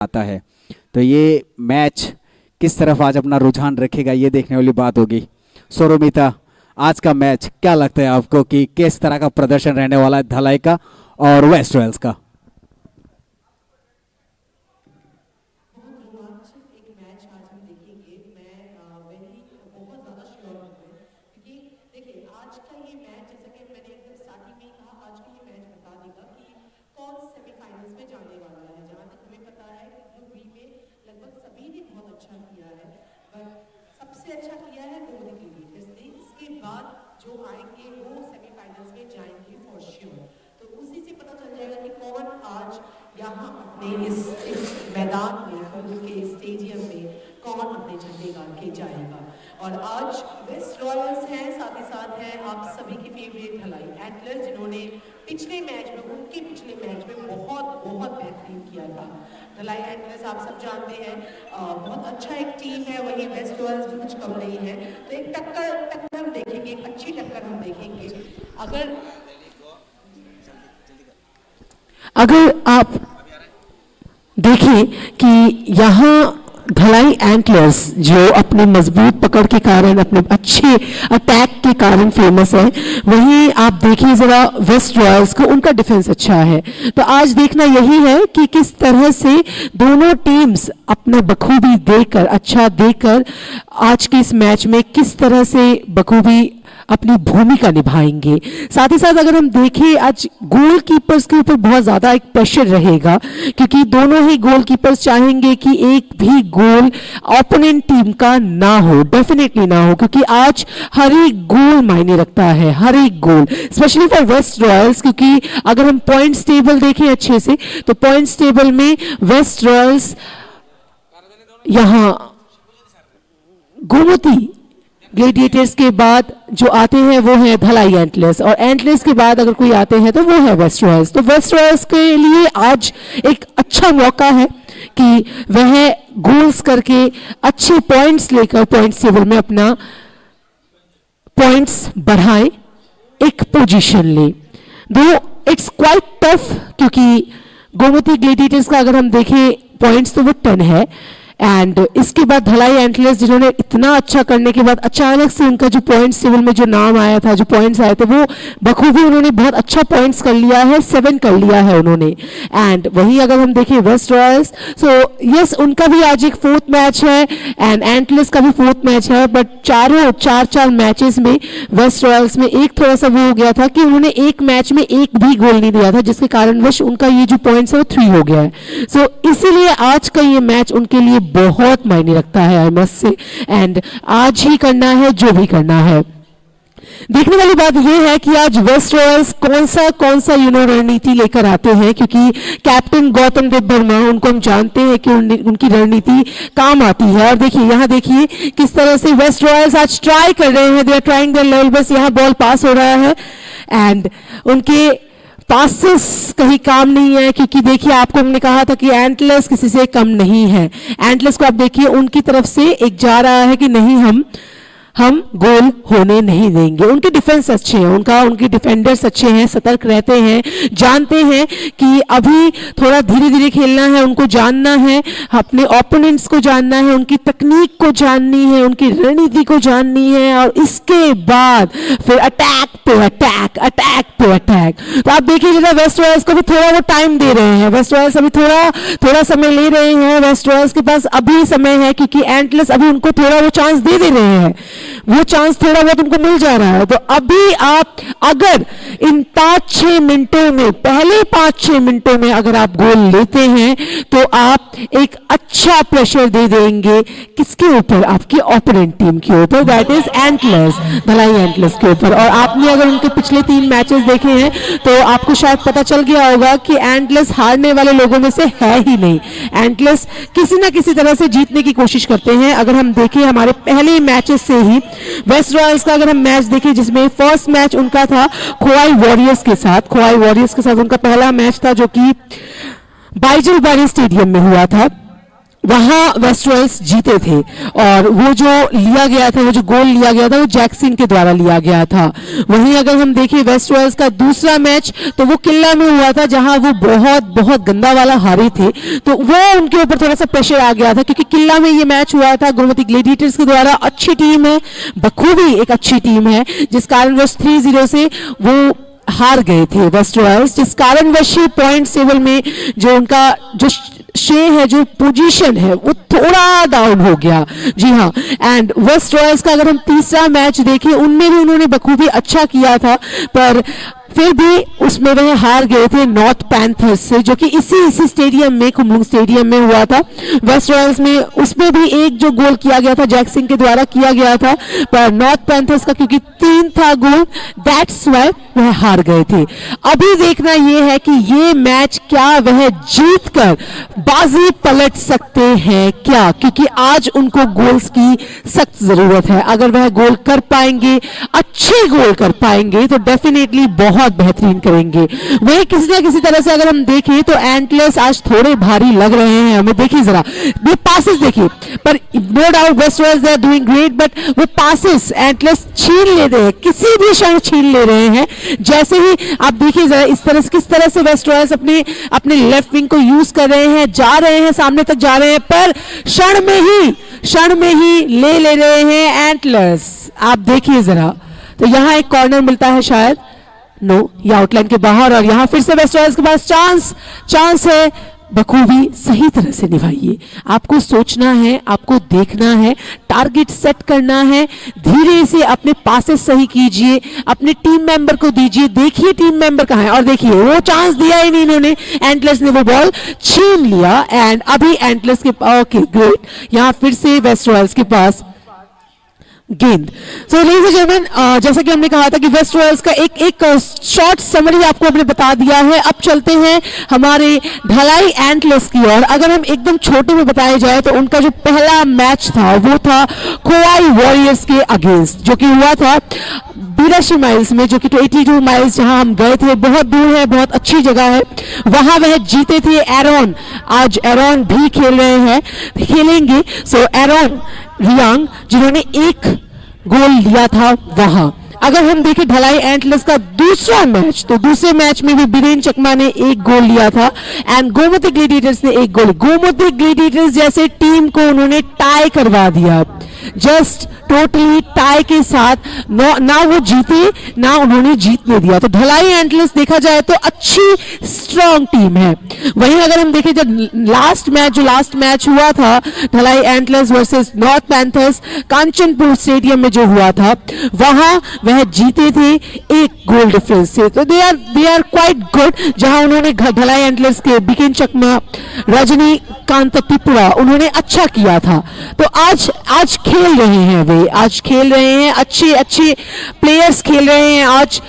आता है। तो ये मैच किस तरफ आज अपना रुझान रखेगा ये देखने वाली बात होगी। सोरोमिता, आज का मैच क्या लगता है आपको कि किस तरह का प्रदर्शन रहने वाला है धलाई का और वेस्ट रॉयल्स का? जो आएंगे वो सेमीफाइनल्स में जाएंगे फॉर श्योर। तो उसी से पता चल जाएगा कि कौन आज यहाँ अपने इस मैदान में, कुल्लू के स्टेडियम में कौन अपने झंडे गाड़ के जाएगा। और आज वेस्ट रॉयल्स हैं, साथ ही साथ हैं आप सभी की फेवरेट धलाई एंटलर्स, जिन्होंने पिछले मैच में बहुत बेहतरीन किया था। धलाई एंटलर्स आप सब जानते हैं बहुत अच्छा एक टीम है, वही वेस्ट रॉयल्स भी कुछ कम नहीं है। तो एक टक्कर हम देखेंगे, एक अच्छी टक्कर हम देखेंगे। अगर आप देखें कि यहाँ धलाई एंटलर्स जो अपने मजबूत पकड़ के कारण, अपने अच्छे अटैक के कारण फेमस है, वहीं आप देखिए जरा वेस्ट रॉयल्स को, उनका डिफेंस अच्छा है। तो आज देखना यही है कि किस तरह से दोनों टीम्स अपना बखूबी देकर, अच्छा देकर आज के इस मैच में किस तरह से बखूबी अपनी भूमिका निभाएंगे। साथ ही साथ अगर हम देखें आज गोलकीपर्स के ऊपर बहुत ज़्यादा एक प्रेशर रहेगा, क्योंकि दोनों ही गोलकीपर्स चाहेंगे कि एक भी गोल ओपोनेंट टीम का ना हो, डेफिनेटली ना हो, क्योंकि आज हर एक गोल मायने रखता है, हर एक गोल, स्पेशली फॉर वेस्ट रॉयल्स। क्योंकि अगर हम पॉइंट्स टेबल देखें अच्छे से, तो पॉइंट्स टेबल में वेस्ट रॉयल्स यहाँ गोमती ग्लेडिएटर्स के बाद जो आते हैं वो है धलाई एंटलर्स, और एंटलर्स के बाद अगर कोई आते हैं तो वो है वेस्ट रॉयल्स। तो वेस्ट रॉयल्स के लिए आज एक अच्छा मौका है कि वह गोल्स करके अच्छे पॉइंट्स लेकर पॉइंट्स टेबल में अपना पॉइंट्स बढ़ाएं, एक पोजीशन ले। दो इट्स क्वाइट टफ, क्योंकि गोमती ग्लेडिएटर्स का अगर हम देखें पॉइंट्स तो वो 10 है, एंड इसके बाद धलाई एंटलर्स जिन्होंने इतना अच्छा करने के बाद अचानक से उनका जो पॉइंट्स टेबल में जो नाम आया था, जो पॉइंट्स आए थे, वो बखूबी उन्होंने बहुत अच्छा पॉइंट्स कर लिया है, 7 कर लिया है उन्होंने। एंड वही अगर हम देखें वेस्ट रॉयल्स, सो यस उनका भी आज एक 4th मैच है एंड एंटलर्स का भी 4th मैच है, बट चारों 4 मैचेस में वेस्ट रॉयल्स में एक थोड़ा सा वो हो गया था कि उन्होंने एक मैच में एक भी गोल नहीं दिया था, जिसके कारणवश उनका ये जो पॉइंट्स है वो 3 हो गया है। सो इसीलिए आज का ये मैच उनके लिए बहुत मायने रखता है, आई मस्ट से, एंड आज ही करना है जो भी करना है। देखने वाली बात यह है कि आज वेस्ट रॉयल्स कौन सा रणनीति लेकर आते हैं, क्योंकि कैप्टन गौतम देव वर्मा, उनको हम जानते हैं कि उनकी रणनीति काम आती है। और देखिए यहाँ देखिए किस तरह से वेस्ट रॉयल्स आज ट्राई कर रहे हैं, they are trying their level best. यहाँ बॉल पास हो रहा है एंड उनके पासेस कहीं काम नहीं है, क्योंकि देखिए आपको हमने कहा था कि एंटलर्स किसी से कम नहीं है। एंटलर्स को आप देखिए उनकी तरफ से एक जा रहा है कि नहीं, हम गोल होने नहीं देंगे। उनके डिफेंस अच्छे हैं, उनके डिफेंडर्स अच्छे हैं, सतर्क रहते हैं, जानते हैं कि अभी थोड़ा धीरे धीरे खेलना है, उनको जानना है, अपने ओपोनेंट्स को जानना है, उनकी तकनीक को जाननी है, उनकी रणनीति को जाननी है, और इसके बाद फिर अटैक पे अटैक। तो आप देखिए जरा वेस्ट रॉयल्स को भी थोड़ा वो टाइम दे रहे हैं, वेस्ट रॉयल्स अभी थोड़ा समय ले रहे हैं। वेस्ट रॉयल्स के पास अभी समय है, क्योंकि एंटलर्स अभी उनको थोड़ा वो चांस दे रहे हैं, वो चांस थोड़ा बहुत उनको मिल जा रहा है। तो अभी आप अगर इन 5-6 मिनटों में, पहले 5-6 मिनटों में अगर आप गोल लेते हैं तो आप एक अच्छा प्रेशर दे देंगे किसके ऊपर, आपकी ओपोनेंट टीम के ऊपर, that is antlers, Dhalai antlers के ऊपर। और आपने अगर उनके पिछले 3 मैचेस देखे हैं तो आपको शायद पता चल गया होगा कि एंटलर्स हारने वाले लोगों में से है ही नहीं। एंटलर्स किसी ना किसी तरह से जीतने की कोशिश करते हैं। अगर हम देखें हमारे पहले मैचेस से ही वेस्ट रॉयल्स का अगर हम मैच देखें, जिसमें फर्स्ट मैच उनका था खोवाई वॉरियर्स के साथ उनका पहला मैच था, जो कि बाइजुल बारी स्टेडियम में हुआ था। वहां वेस्ट रॉयल्स जीते थे और वो जो लिया गया था, वो जो गोल लिया गया था वो जैक्सन के द्वारा लिया गया था। वहीं अगर हम देखें वेस्ट रॉयल्स का दूसरा मैच तो वो किला में हुआ था, जहां वो बहुत बहुत गंदा वाला हारे थे, तो वो उनके ऊपर थोड़ा सा प्रेशर आ गया था क्योंकि किला में ये मैच हुआ था गोमती ग्लेडिएटर्स के द्वारा। अच्छी टीम है, बखूबी एक अच्छी टीम है, जिस कारण वो 3-0 से वो हार गए थे वेस्ट रॉयल्स, जिस कारणवश पॉइंट टेबल में जो उनका जो शे है, जो पोजीशन है, वो थोड़ा डाउन हो गया। जी हाँ, एंड वेस्ट रॉयल्स का अगर हम तीसरा मैच देखें उनमें भी उन्होंने बखूबी अच्छा किया था, पर फिर भी उसमें वह हार गए थे नॉर्थ पैंथर्स से, जो कि इसी स्टेडियम में, कुमलुंग स्टेडियम में हुआ था। वेस्ट रॉयल्स में उसमें भी एक जो गोल किया गया था जैक्सन के द्वारा किया गया था, पर नॉर्थ पैंथर्स का क्योंकि 3 था गोल, दैट्स वाई वह हार गए थे। अभी देखना यह है कि ये मैच क्या वह जीतकर बाजी पलट सकते हैं क्या, क्योंकि आज उनको गोल्स की सख्त जरूरत है। अगर वह गोल कर पाएंगे, अच्छे गोल कर पाएंगे, तो डेफिनेटली बहुत बेहतरीन करेंगे। वही किसी ना किसी तरह से अगर हम देखें तो एंटलर्स आज थोड़े भारी लग रहे हैं हमें। देखिए जरा ये पासेस देखिए, पर no doubt West Royals they are doing great, but वो पासेस एंटलर्स छीन ले रहे हैं, किसी भी क्षण छीन ले रहे हैं। जैसे ही आप देखिए जरा इस तरह से, किस तरह से वेस्ट रॉयल्स अपने लेफ्ट विंग को यूज कर रहे हैं, जा रहे हैं, सामने तक जा रहे हैं, पर क्षण में ही ले रहे हैं एंटलर्स। आप देखिए जरा, तो यहां एक कॉर्नर मिलता है शायद, नो, ये आउटलाइन के बाहर, और यहां फिर से वेस्ट रॉयल्स के पास चांस है। बखूबी सही तरह से निभाइए, आपको सोचना है, आपको देखना है, टारगेट सेट करना है, धीरे से अपने पासेस सही कीजिए, अपने टीम मेंबर को दीजिए। देखिए टीम मेंबर कहां है, और देखिए वो चांस दिया ही नहीं इन्होंने, एंटलर्स ने वो बॉल छीन लिया। एंड अभी एंटलर्स के ओके ग्रेट, यहां फिर से वेस्ट रॉयल्स के पास गेंद। सो लेडीज एंड जेंटलमैन, जैसा कि हमने कहा था कि वेस्ट रॉयल्स का एक शॉर्ट समरी आपको हमने बता दिया है। अब चलते हैं हमारे ढलाई एंटलर्स की ओर। अगर हम एकदम छोटे में बताया जाए तो उनका जो पहला मैच था वो था खोवाई वॉरियर्स के अगेंस्ट, जो कि हुआ था 82 माइल्स में, जो कि 82 माइल्स जहां हम गए थे, बहुत दूर है, बहुत अच्छी जगह है, वहां वह जीते थे। एरॉन, आज एरॉन भी खेलेंगे। सो एरॉन रियांग जिन्होंने एक गोल लिया था वहां। अगर हम देखें ढलाई एंटलर्स का दूसरा मैच, तो दूसरे मैच में भी बीरेन चकमा ने एक गोल लिया था एंड गोमती ग्लेडिएटर्स ने एक गोल। गोमती ग्लेडिएटर्स जैसे टीम को उन्होंने टाई करवा दिया, जस्ट टोटली टाई के साथ, ना वो जीते ना उन्होंने जीतने दिया। तो ढलाई एंटलर्स देखा जाए तो अच्छी स्ट्रांग टीम है। वहीं अगर हम देखें जब लास्ट मैच हुआ था ढलाई antlers versus north panthers Kanchanpur stadium में जो हुआ था, वहां वह जीते थे एक गोल डिफरेंस से। तो दे आर क्वाइट गुड, जहां उन्होंने ढलाई एंटलर्स के बीरेन चकमा, रजनीकांत त्रिपुरा, उन्होंने अच्छा किया था। तो आज खेल रहे हैं वे, आज खेल रहे हैं, अच्छे प्लेयर्स खेल रहे हैं आज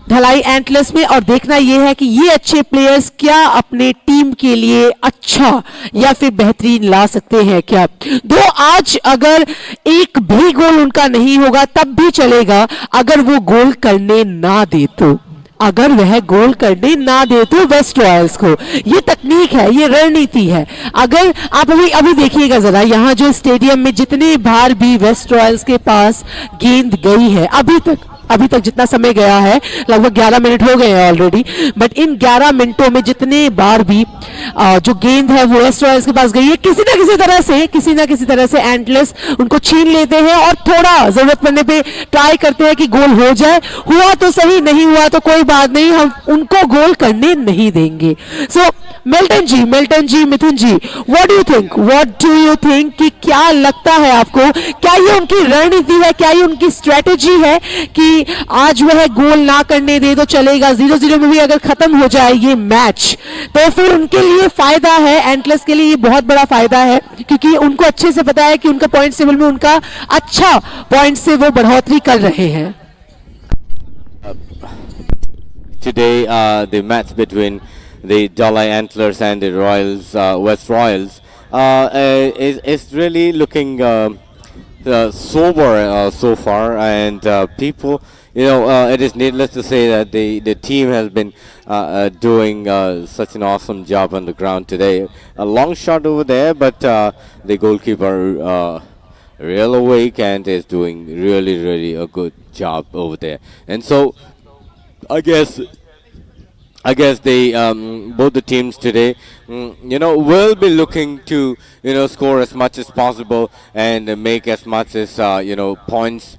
ढलाई एंटलर्स में। और देखना यह है कि ये अच्छे प्लेयर्स क्या अपने टीम के लिए अच्छा या फिर बेहतरीन ला सकते हैं क्या। दो आज अगर एक भी गोल उनका नहीं होगा तब भी चलेगा, अगर वो गोल करने ना दे तो, अगर वह गोल करने ना दे तो वेस्ट रॉयल्स को। ये तकनीक है, ये रणनीति है। अगर आप अभी देखिएगा जरा, यहाँ जो स्टेडियम में जितने बार भी वेस्ट रॉयल्स के पास गेंद गई है अभी तक जितना समय गया है, लगभग 11 मिनट हो गए हैं ऑलरेडी, बट इन 11 मिनटों में जितने बार भी जो गेंद है वो वेस्ट रॉयल्स के पास गई है, किसी ना किसी तरह से एंटलर्स उनको छीन लेते हैं और थोड़ा जरूरत पड़ने पे ट्राई करते हैं कि गोल हो जाए। हुआ तो सही, नहीं हुआ तो कोई बात नहीं, हम उनको गोल करने नहीं देंगे। So Milton ji, Mithun ji, what do you think कि क्या लगता है आपको, क्या ये उनकी रणनीति है, क्या ये उनकी स्ट्रेटेजी है कि आज वह गोल ना करने दे तो चलेगा, 0-0 में भी अगर खत्म हो जाए ये मैच तो फिर उनके लिए फायदा है, एंटलर्स के लिए ये बहुत बड़ा फायदा है, क्योंकि उनको अच्छे से पता है कि उनका पॉइंट टेबल में उनका अच्छा पॉइंट से वो बढ़ोतरी कर रहे हैं। Today, the match between the Dalai Antlers and the Royals, West Royals, is really looking sober so far, and people it is needless to say that the team has been doing such an awesome job on the ground today. A long shot over there, but the goalkeeper real awake and is doing really a good job over there. And so I guess they both the teams today, will be looking to score as much as possible and make as much as points,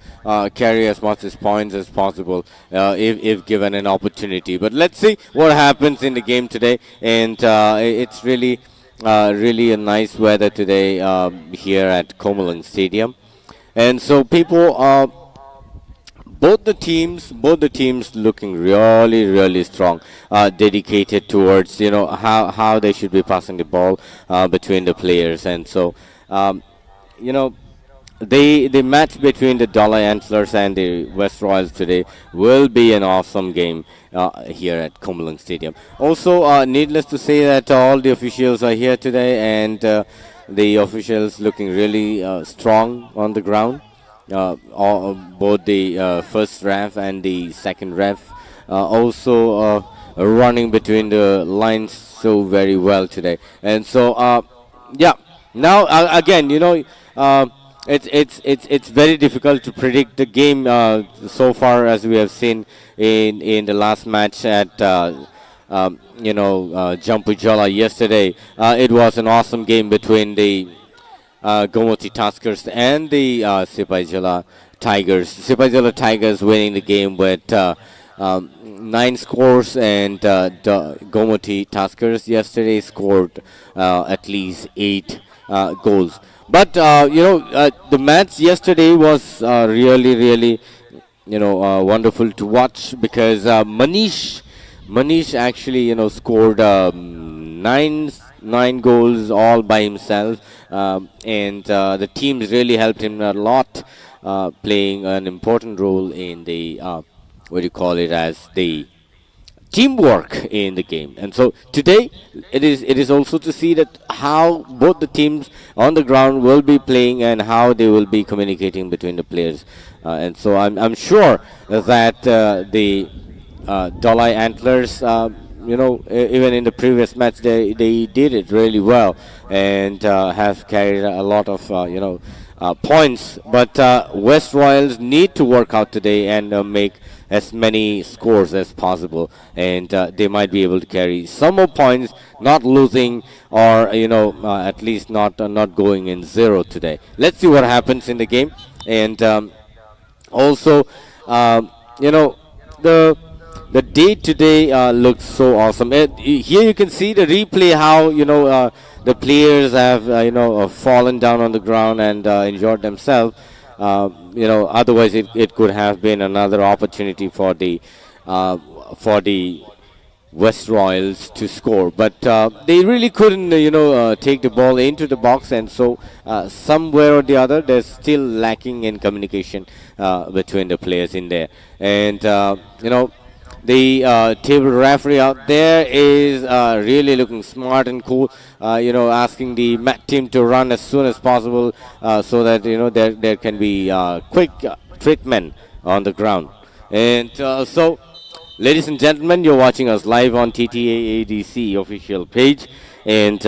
carry as much as points as possible if given an opportunity. But let's see what happens in the game today. And it's really a nice weather today here at Komalang Stadium, and so people. Both the teams looking really strong, dedicated towards how they should be passing the ball between the players. And so the match between the Dollar Antlers and the West Royals today will be an awesome game here at Komalang Stadium. Also, needless to say that all the officials are here today, and the officials looking really strong on the ground. Both the first ref and the second ref also running between the lines so very well today. And so now again it's very difficult to predict the game so far, as we have seen in the last match at Jampujola yesterday. It was an awesome game between the Gomoti Tuskers and the Sipaijala Tigers. Sipaijala Tigers winning the game with 9 scores, and Gomoti Tuskers yesterday scored at least 8 goals. But the match yesterday was really wonderful to watch, because Manish actually scored 9 goals all by himself, and the teams really helped him a lot, playing an important role in the the teamwork in the game. And so today it is also to see that how both the teams on the ground will be playing and how they will be communicating between the players. And so I'm sure that the Dolai Antlers, even in the previous match, they did it really well and have carried a lot of points. But West Royals need to work out today and make as many scores as possible, and they might be able to carry some more points, not losing, or at least not going in zero today. Let's see what happens in the game. And also the day today looks so awesome. Here you can see the replay, how the players have fallen down on the ground and enjoyed themselves. Otherwise it could have been another opportunity for the West Royals to score, but they really couldn't take the ball into the box, and so somewhere or the other there's still lacking in communication between the players in there. And the table referee out there is really looking smart and cool, asking the mat team to run as soon as possible, so that there can be quick treatment on the ground. And so, ladies and gentlemen, you're watching us live on TTAADC official page, and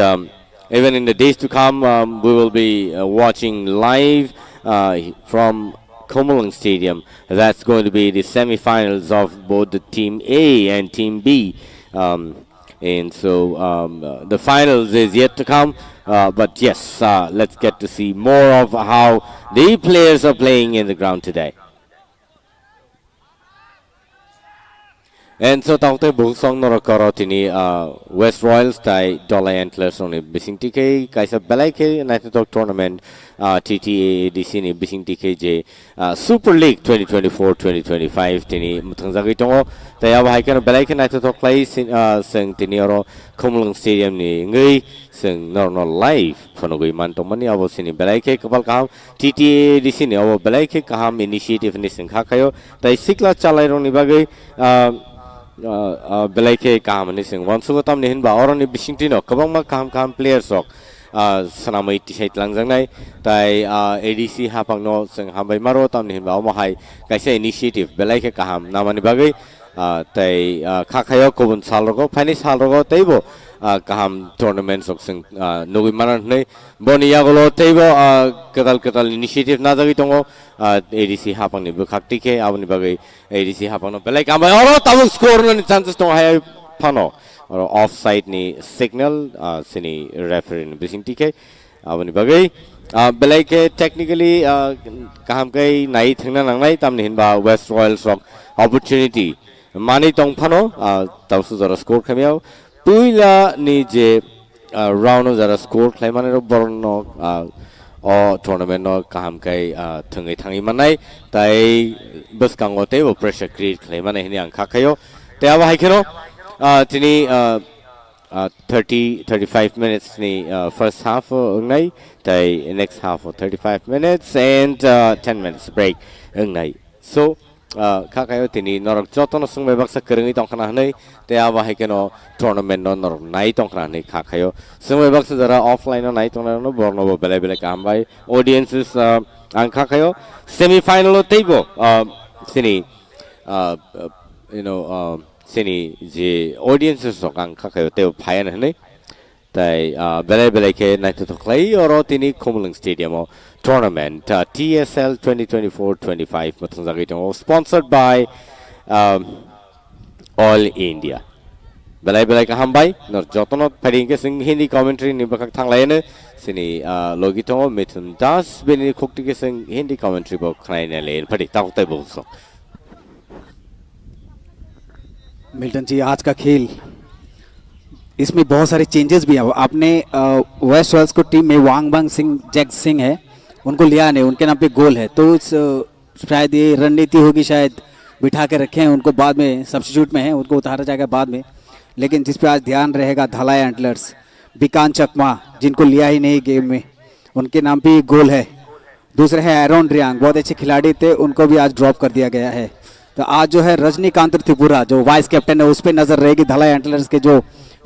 even in the days to come, we will be watching live from Komalang Stadium. That's going to be the semi-finals of both the Team A and Team B. And so the finals is yet to come. But yes, let's get to see more of how the players are playing in the ground today. And so taute busong norokoro tini West Royals tai Dollar Antlers on bising TK kaisa belai National Tournament TTA di sini bising TKJ Super League 2024-2025 tini mutangjagi tongo tai abahai kan belai National play seng tini oro Komalang Stadium ni ngai seng normal live phonogui mantomani abo sini belai kapal kaham TTA di sini abo belai kaham initiative ni seng khakayo tai sikla chalai rong ni bagai belai kaham ni sing wan sugo tam ni hin ba oron ni bising tino kabang ma kaham players rok sanamai tisai langjangnai tai ADC hapangno sing hambai maro tamni hinba omahai kaisa initiative belai ke kaham namani bagai tai khakhayo kobun salrogo phani salrogo taibo kaham tournament sok sing nogi manan nei boni yagolo taibo ketal initiative na jagi tongo ADC hapangni bukhakti ke abni bagai ADC hapangno belai kambai oro tabuk score no chances tong hai phano or offside ni signal sini referee ni bising tike abani bagai belai ke technically kaham kai nai thengna nangnai tamni hinba West Royals rock opportunity mani tong phano tawsu jara score khamiao puila ni je round jara score khlaimane ro borno o tournament no kaham kai thungai thangi manai tai baskango te bo pressure create khlaimane hini ang khakhayo te aba haikeno tini 35 minutes ni first half ngai tai next half 35 minutes and 10 minutes break ngai so khakayo tini norok jotono sungme baksa kerengi tongkhana nei te aba haikeno tournament no norok nai tongkhana nei khakayo sungme baksa jara offline no nai tongna no borno bo bele bele kambai audiences ang khakayo semi final teibo sini sini je audiences sokang khakayo teo phayan hne tai belai belai ke nai to klai oro tini Khumlung Stadium tournament TSL 2024-25 matang jagi tong sponsored by All India belai belai ka hambai nor jotono pharing ke sing hindi commentary ni bakak thanglai ne sini logi tong Mithun Das beni khokti ke sing hindi commentary bo khnai ne le phadi ta tai bo so Milton ji आज का खेल इसमें बहुत सारे changes भी हैं आपने waste Royals को टीम में वांगबांग सिंह जैक सिंह है उनको लिया नहीं उनके नाम पे गोल है तो शायद ये रणनीति होगी शायद बिठा के रखे हैं उनको बाद में सब्स्टिट्यूट में है उनको उतारा जाएगा बाद में लेकिन जिस पे आज ध्यान रहेगा धलाई एंटलर्स बिकान चकमा जिनको लिया ही नहीं गेम में उनके नाम पे गोल है दूसरे है एरोन रियांग बहुत अच्छे खिलाड़ी थे उनको भी आज ड्रॉप कर दिया गया है तो आज जो है रजनीकांत त्रिपुरा जो वाइस कैप्टन है उस पर नजर रहेगी धलाई एंटलर्स के जो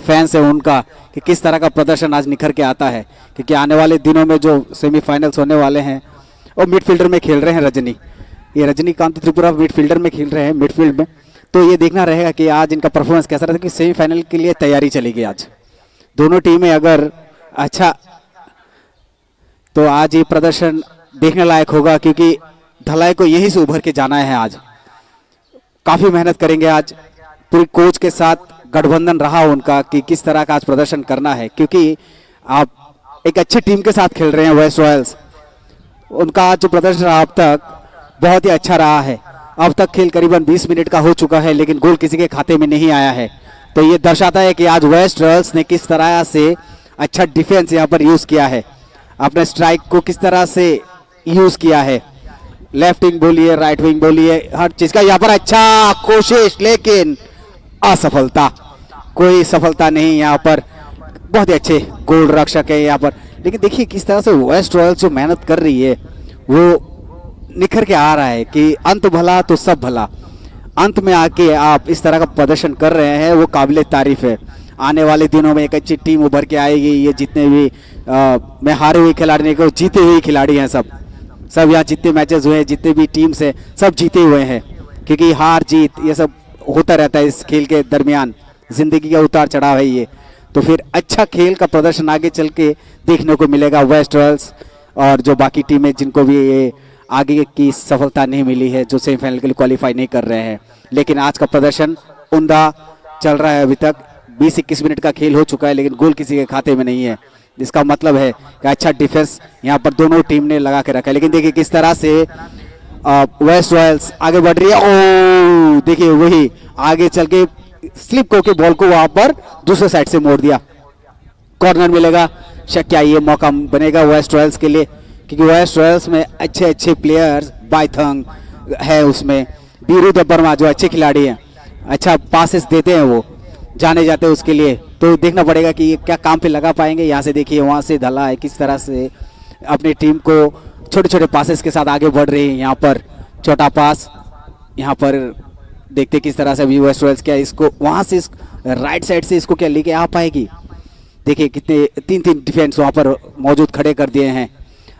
फैंस है उनका कि किस तरह का प्रदर्शन आज निखर के आता है क्योंकि आने वाले दिनों में जो सेमीफाइनल्स होने वाले हैं और मिडफील्डर में खेल रहे हैं ये रजनीकांत त्रिपुरा मिडफील्डर में खेल रहे हैं मिडफील्ड में तो ये देखना रहेगा कि आज इनका परफॉर्मेंस कैसा रहता है कि सेमीफाइनल के लिए तैयारी चलेगी आज दोनों टीमें अगर अच्छा तो आज ये प्रदर्शन देखने लायक होगा क्योंकि धलाई को यहीं से उभर के जाना है आज काफी मेहनत करेंगे आज पूरी कोच के साथ गठबंधन रहा उनका कि किस तरह का आज प्रदर्शन करना है क्योंकि आप एक अच्छी टीम के साथ खेल रहे हैं वेस्ट रॉयल्स उनका आज जो प्रदर्शन रहा अब तक बहुत ही अच्छा रहा है अब तक खेल करीबन 20 मिनट का हो चुका है लेकिन गोल किसी के खाते में नहीं आया है तो ये दर्शाता है कि आज वेस्ट रॉयल्स ने किस तरह से अच्छा डिफेंस यहाँ पर यूज किया है अपने स्ट्राइक को किस तरह से यूज किया है लेफ्ट विंग बोलिए राइट विंग बोलिए हर चीज का यहाँ पर अच्छा कोशिश लेकिन असफलता कोई सफलता नहीं यहाँ पर बहुत ही अच्छे गोल रक्षक है यहाँ पर लेकिन देखिए किस तरह से वेस्ट रॉयल्स जो मेहनत कर रही है वो निखर के आ रहा है कि अंत भला तो सब भला अंत में आके आप इस तरह का प्रदर्शन कर रहे हैं वो काबिल तारीफ है आने वाले दिनों में एक अच्छी टीम उभर के आएगी ये जितने भी मैं हारे हुए खिलाड़ी नहीं कहूँ जीते हुए खिलाड़ी हैं सब यहाँ जितने मैचेस हुए हैं जितने भी टीम्स हैं सब जीते हुए हैं क्योंकि हार जीत ये सब होता रहता है इस खेल के दरमियान जिंदगी का उतार चढ़ाव है ये तो फिर अच्छा खेल का प्रदर्शन आगे चल के देखने को मिलेगा वेस्ट रॉयल्स और जो बाकी टीमें जिनको भी ये आगे की सफलता नहीं मिली है जो सेमीफाइनल के लिए क्वालिफाई नहीं कर रहे हैं लेकिन आज का प्रदर्शन उम्दा चल रहा है अभी तक 20-21 मिनट का खेल हो चुका है लेकिन गोल किसी के खाते में नहीं है इसका मतलब है कि अच्छा डिफेंस यहाँ पर दोनों टीम ने लगा के रखा है लेकिन देखिए किस तरह से वेस्ट रॉयल्स आगे बढ़ रही है ओ देखिए वही आगे चल के स्लिप होके बॉल को वहां पर दूसरे साइड से मोड़ दिया कॉर्नर मिलेगा क्या ये मौका बनेगा वेस्ट रॉयल्स के लिए क्योंकि वेस्ट रॉयल्स में अच्छे अच्छे प्लेयर्स बाइथंग है उसमें बीरू दब्बरमा जो अच्छे खिलाड़ी हैं अच्छा पासेस देते हैं वो जाने जाते हैं उसके लिए तो देखना पड़ेगा कि ये क्या काम पे लगा पाएंगे यहाँ से देखिए वहाँ से धला है किस तरह से अपनी टीम को छोटे छोटे पासेस के साथ आगे बढ़ रही है यहाँ पर छोटा पास यहाँ पर देखते किस तरह से अभी वेस्ट रॉयल्स क्या इसको वहाँ से राइट साइड से इसको क्या लेके आ पाएगी देखिए कितने 3-3 डिफेंस वहां पर मौजूद खड़े कर दिए हैं।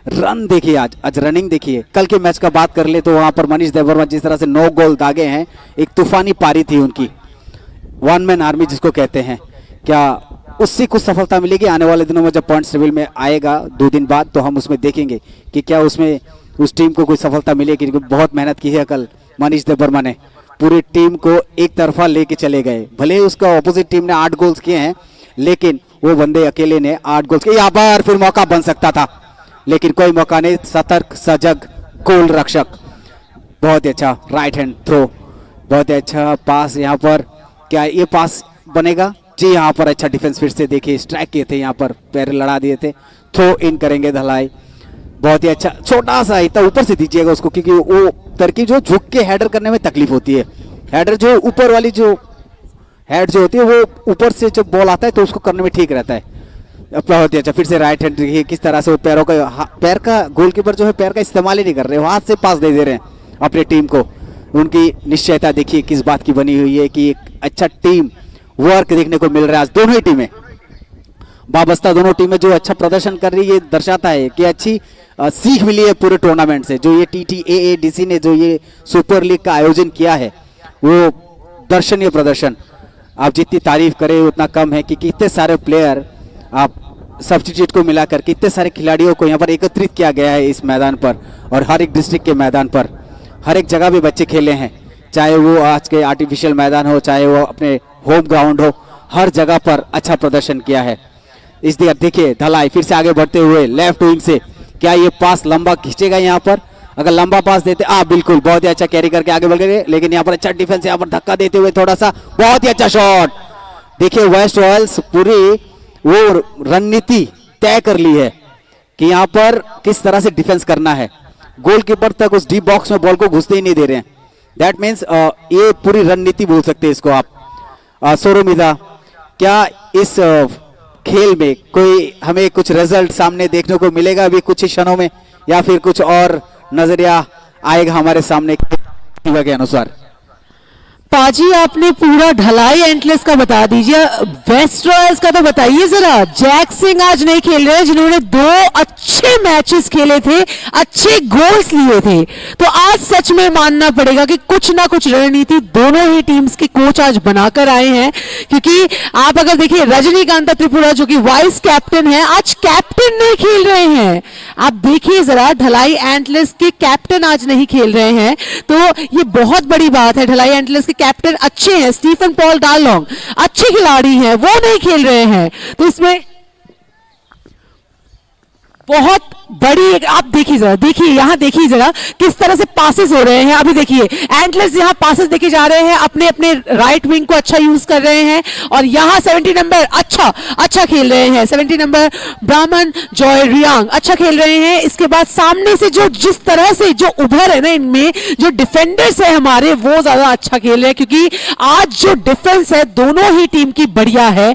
रन देखिए, आज रनिंग देखिए। कल के मैच का बात कर ले तो वहां पर मनीष देववर्मा जिस तरह से 9 गोल दागे हैं, एक तूफानी पारी थी उनकी, वन मैन आर्मी जिसको कहते हैं। क्या उससे कुछ सफलता मिलेगी आने वाले दिनों में? जब पॉइंट्स टेबल में आएगा 2 दिन बाद तो हम उसमें देखेंगे कि क्या उसमें उस टीम को कोई सफलता मिलेगी, क्योंकि बहुत मेहनत की है कल मनीष देववर्मा ने। पूरी टीम को एक तरफा लेके चले गए। भले ही उसका ऑपोजिट टीम ने 8 गोल्स किए हैं, लेकिन वो बंदे अकेले ने 8 गोल्स किए। यहाँ पर फिर मौका बन सकता था, लेकिन कोई मौका नहीं। सतर्क सजग गोल रक्षक, बहुत ही अच्छा राइट हैंड थ्रो, बहुत ही अच्छा पास। यहाँ पर क्या ये पास बनेगा? जी, यहाँ पर अच्छा डिफेंस फिर से देखिए, स्ट्राइक किए थे, यहाँ पर पैर लड़ा दिए थे। थ्रो इन करेंगे धलाई, बहुत ही अच्छा। छोटा सा इतना ऊपर से दीजिएगा उसको, क्योंकि वो तरकीब जो झुक के हेडर करने में तकलीफ होती है। हेडर जो ऊपर वाली जो हेड जो होती है वो ऊपर से जब बॉल आता है तो उसको करने में ठीक रहता है। बहुत ही अच्छा फिर से राइट हैंड देखिए किस तरह से वो पैर का गोलकीपर जो है पैर का इस्तेमाल ही नहीं कर रहे, वो हाथ से पास दे दे रहे हैं अपनी टीम को। उनकी निश्चयता देखिए किस बात की बनी हुई है कि एक अच्छा टीम वर्क देखने को मिल रहा है। आज दोनों ही टीमें वाबस्ता, दोनों टीमें जो अच्छा प्रदर्शन कर रही है, ये दर्शाता है कि अच्छी सीख मिली है पूरे टूर्नामेंट से। जो ये TTAADC ने जो ये सुपर लीग का आयोजन किया है, वो दर्शनीय प्रदर्शन। आप जितनी तारीफ करें उतना कम है कि कितने सारे प्लेयर आप सब्स्टिट्यूट को मिलाकर कितने सारे खिलाड़ियों को यहाँ पर एकत्रित किया गया है इस मैदान पर, और हर एक डिस्ट्रिक्ट के मैदान पर हर एक जगह भी बच्चे खेले हैं, चाहे वो आज के आर्टिफिशियल मैदान हो, चाहे वो अपने होम ग्राउंड हो, हर जगह पर अच्छा प्रदर्शन किया है। इस दिया देखिए धलाई फिर से आगे बढ़ते हुए लेफ्ट विंग से, क्या ये पास लंबा खींचेगा? यहाँ पर अगर लंबा पास देते बिल्कुल, बहुत ही अच्छा कैरी करके आगे बढ़ गए, लेकिन यहाँ पर अच्छा डिफेंस, यहाँ पर धक्का देते हुए थोड़ा सा, बहुत ही अच्छा शॉट। देखिए वेस्ट रॉयल्स पूरी वो रणनीति तय कर ली है कि यहाँ पर किस तरह से डिफेंस करना है। गोलकीपर तक उस डीप बॉक्स में बॉल को घुसते ही नहीं दे रहे हैं। दैट मीन्स ये पूरी रणनीति बोल सकते हैं इसको आप। सोरोमिदा, क्या इस खेल में कोई हमें कुछ रिजल्ट सामने देखने को मिलेगा अभी कुछ ही क्षणों में, या फिर कुछ और नजरिया आएगा हमारे सामने के अनुसार? पाजी आपने पूरा ढलाई एंटलेस का बता दीजिए, वेस्ट रॉयल्स का तो बताइए जरा। जैक सिंह आज नहीं खेल रहे, जिन्होंने 2 अच्छे मैचेस खेले थे, अच्छे गोल्स लिए थे। तो आज सच में मानना पड़ेगा कि कुछ ना कुछ रणनीति दोनों ही टीम्स के कोच आज बनाकर आए हैं। क्योंकि आप अगर देखिए रजनीकांत त्रिपुरा जो कि वाइस कैप्टन है, आज कैप्टन नहीं खेल रहे हैं। आप देखिए जरा, ढलाई एंटलेस के कैप्टन आज नहीं खेल रहे हैं, तो ये बहुत बड़ी बात है। ढलाई एंटलेस के कैप्टन अच्छे हैं, स्टीफन पॉल डार्लोंग अच्छे खिलाड़ी हैं, वो नहीं खेल रहे हैं। तो इसमें बहुत बड़ी आप देखिए जरा, देखिए यहां देखिए जरा किस तरह से पासेस हो रहे हैं। अभी देखिए एंटलेस यहां पासेस देखे जा रहे हैं, अपने अपने राइट विंग को अच्छा यूज कर रहे हैं, और यहां 70 नंबर अच्छा खेल रहे हैं। 70 नंबर ब्राह्मण जॉय रियांग अच्छा खेल रहे हैं। इसके बाद सामने से जो जिस तरह से जो उभर है ना, इनमें जो डिफेंडर्स है हमारे, वो ज्यादा अच्छा खेल रहे हैं। क्योंकि आज जो डिफेंस है दोनों ही टीम की बढ़िया है,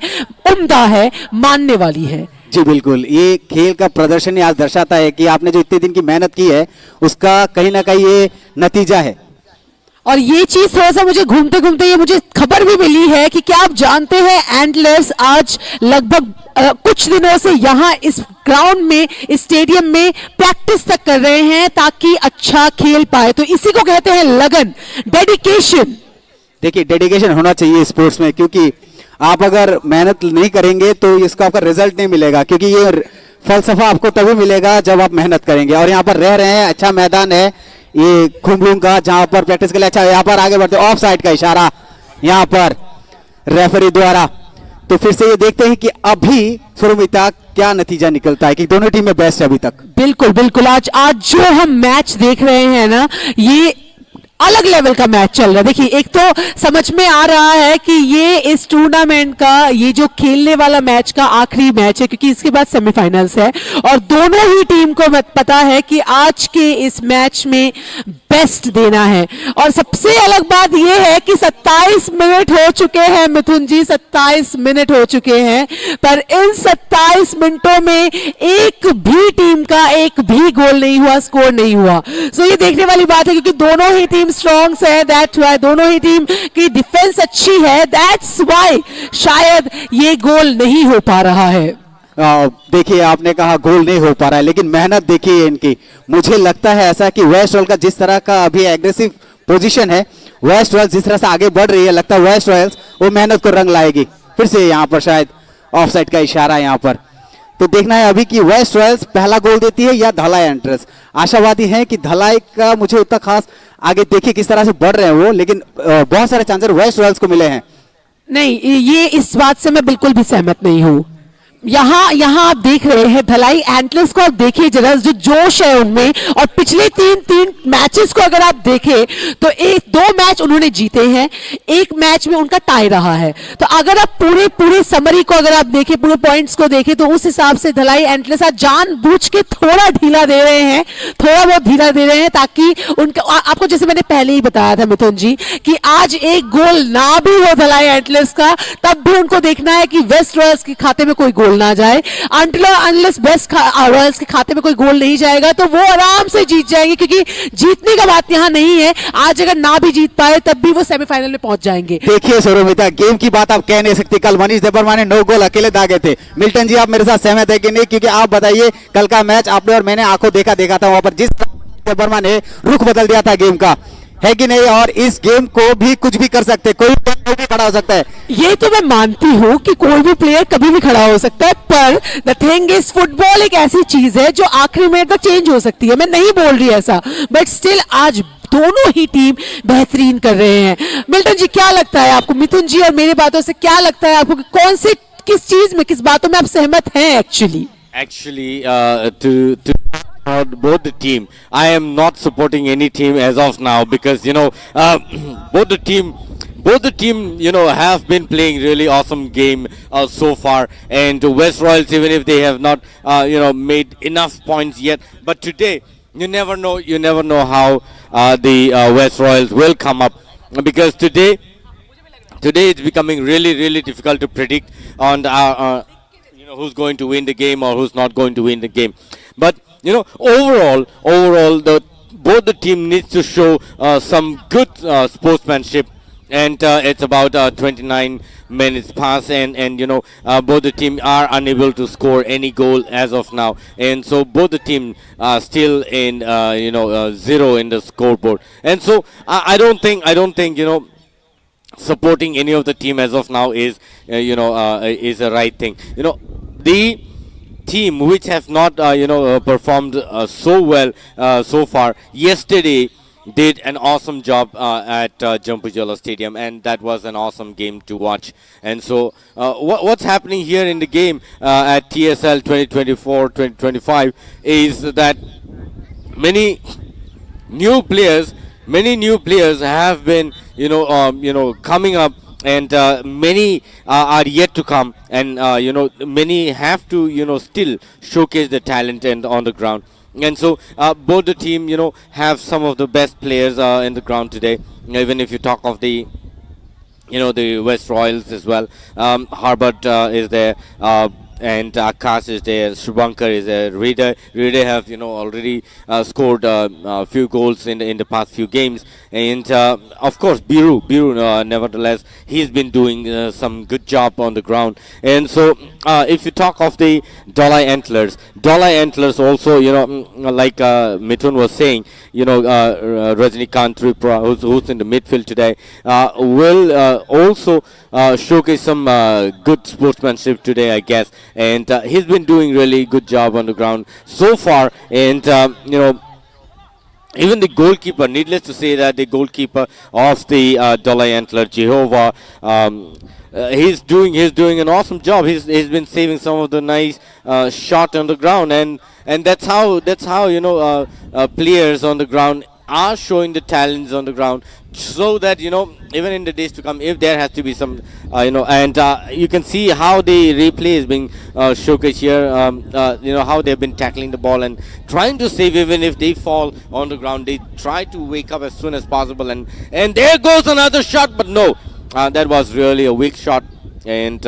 उम्दा है, मानने वाली है। जी बिल्कुल, ये खेल का प्रदर्शन आज दर्शाता है कि आपने जो इतने दिन की मेहनत की है उसका कहीं ना कहीं ये नतीजा है। और ये चीज थोड़ा सा मुझे घूमते घूमते ये मुझे खबर भी मिली है कि क्या आप जानते हैं एंटलर्स आज लगभग कुछ दिनों से यहाँ इस ग्राउंड में, इस स्टेडियम में प्रैक्टिस तक कर रहे हैं ताकि अच्छा खेल पाए। तो इसी को कहते हैं लगन, डेडिकेशन। देखिए डेडिकेशन होना चाहिए स्पोर्ट्स में, क्योंकि आप अगर मेहनत नहीं करेंगे तो इसका आपका रिजल्ट नहीं मिलेगा। क्योंकि ये फलसफा आपको तभी मिलेगा जब आप मेहनत करेंगे। और यहाँ पर रह रहे हैं, अच्छा मैदान है ये खुमलुंग का, जहां पर प्रैक्टिस के लिए अच्छा। यहाँ पर आगे बढ़ते, ऑफ साइड का इशारा यहाँ पर रेफरी द्वारा। तो फिर से ये देखते हैं कि अभी सुरमिता क्या नतीजा निकलता है, कि दोनों टीमें बेस्ट है अभी तक। बिल्कुल बिल्कुल, आज जो हम मैच देख रहे हैं ना, ये अलग लेवल का मैच चल रहा है। देखिए एक तो समझ में आ रहा है कि ये इस टूर्नामेंट का ये जो खेलने वाला मैच का आखिरी मैच है, क्योंकि इसके बाद सेमीफाइनल्स है, और दोनों ही टीम को पता है कि आज के इस मैच में बेस्ट देना है। और सबसे अलग बात यह है कि 27 मिनट हो चुके हैं मिथुन जी, 27 मिनट हो चुके हैं, पर इन 27 मिनटों में एक भी टीम का एक भी गोल नहीं हुआ, स्कोर नहीं हुआ। सो ये देखने वाली बात है, क्योंकि दोनों ही टीम स्ट्रॉन्ग है, दैट्स व्हाई दोनों ही टीम की डिफेंस अच्छी है, दैट्स व्हाई शायद ये गोल नहीं हो पा रहा है। देखिए, आपने कहा गोल नहीं हो पा रहा है, लेकिन मेहनत देखिए इनकी। मुझे लगता है ऐसा कि वेस्ट रॉयल का जिस तरह का अभी एग्रेसिव पोजीशन है, वेस्ट रॉयल जिस तरह से आगे बढ़ रही है, लगता है वेस्ट रॉयल्स वो मेहनत को रंग लाएगी। फिर से यहाँ पर शायद ऑफसाइड का इशारा यहाँ पर, तो देखना है अभी कि वेस्ट रॉयल्स पहला गोल देती है या धलाई एंट्रेंस। आशावादी है कि धलाई का मुझे उतना खास, आगे देखिए किस तरह से बढ़ रहे हैं वो, लेकिन बहुत सारे चांसेस वेस्ट रॉयल्स को मिले हैं। नहीं, ये इस बात से मैं बिल्कुल भी सहमत नहीं हूं। यहाँ आप देख रहे हैं धलाई एंटलर्स को, आप देखिए जरा जो जोश है उनमें, और पिछले तीन मैचेस को अगर आप देखें तो दो मैच उन्होंने जीते हैं, एक मैच में उनका टाई रहा है। तो अगर आप पूरे समरी को अगर आप देखें, पूरे पॉइंट्स को देखें, तो उस हिसाब से धलाई एंटलर्स आज जानबूझ के थोड़ा ढीला दे रहे हैं, थोड़ा बहुत ढीला दे रहे हैं, ताकि उनका, आपको जैसे मैंने पहले ही बताया था मिथुन जी कि आज एक गोल ना भी हो धलाई एंटलर्स का, तब भी उनको देखना है कि वेस्ट रॉयल्स के खाते में कोई गोल ना जाए। अनटिल अनलेस वेस्ट रॉयल्स के खाते में कोई गोल नहीं जाएगा तो वो आराम से जीत जाएंगे, क्योंकि जीतने का बात यहां नहीं है। आज अगर ना भी जीत पाए तब भी वो सेमीफाइनल में पहुंच जाएंगे। देखिए सौरभिता, गेम की बात आप कह नहीं सकती। कल मनीष देबरमान ने 9 गोल अकेले दागे थे। मिल्टन जी, आप मेरे साथ सहमत है कि नहीं? क्योंकि आप बताइए, कल का मैच आपने और मैंने आंखों देखा था वहां पर, जिस देबरमान ने रुख बदल दिया था गेम का, है कि नहीं? और इस गेम को भी कुछ भी कर सकते, कोई भी खड़ा हो सकता है। ये तो मैं मानती हूं कि कोई भी प्लेयर कभी भी खड़ा हो सकता है, पर द थिंग इज फुटबॉल एक ऐसी चीज है जो आखिरी मिनट तक चेंज हो सकती है। मैं नहीं बोल रही ऐसा, बट स्टिल आज दोनों ही टीम बेहतरीन कर रहे हैं। मिल्टन जी, क्या लगता है आपको, मिथुन जी और मेरी बातों से क्या लगता है आपको कि कौन से, किस चीज में, किस बातों में आप सहमत हैं actually? Actually, to both the team, I am not supporting any team as of now because both the team have been playing really awesome game so far, and West Royals, even if they have not made enough points yet, but today you never know how the West Royals will come up, because today it's becoming really difficult to predict on who's going to win the game or who's not going to win the game. But overall, both the team needs to show some good sportsmanship, and it's about 29 minutes past, and both the team are unable to score any goal as of now, and so both the team are still in 0 in the scoreboard, and so I don't think supporting any of the team as of now is is a right thing. The team which have not performed so well so far yesterday did an awesome job at Jampujala Stadium, and that was an awesome game to watch. And so what's happening here in the game at TSL 2024-2025 is that many new players have been coming up, and many are yet to come, and many have to still showcase the talent and on the ground. And so both the team have some of the best players in the ground today. Even if you talk of the the West Royals as well, Harbert is there, and Akash is there, Shubhankar is there, Rede have already scored a few goals in the past few games, and of course Biru nevertheless he's been doing some good job on the ground. And so if you talk of the Dolai Antlers also, like Mithun was saying, Rajnikant Tripura, who's in the midfield today, will also showcase some good sportsmanship today, I guess, and he's been doing really good job on the ground so far. And even the goalkeeper, needless to say that the goalkeeper of the Dolai Antler, Jehovah, he's doing an awesome job. He's been saving some of the nice shot on the ground, and that's how players on the ground are showing the talents on the ground, so that even in the days to come, if there has to be some and you can see how the replay is being showcased here. How they've been tackling the ball and trying to save. Even if they fall on the ground, they try to wake up as soon as possible, and there goes another shot, but no, that was really a weak shot. And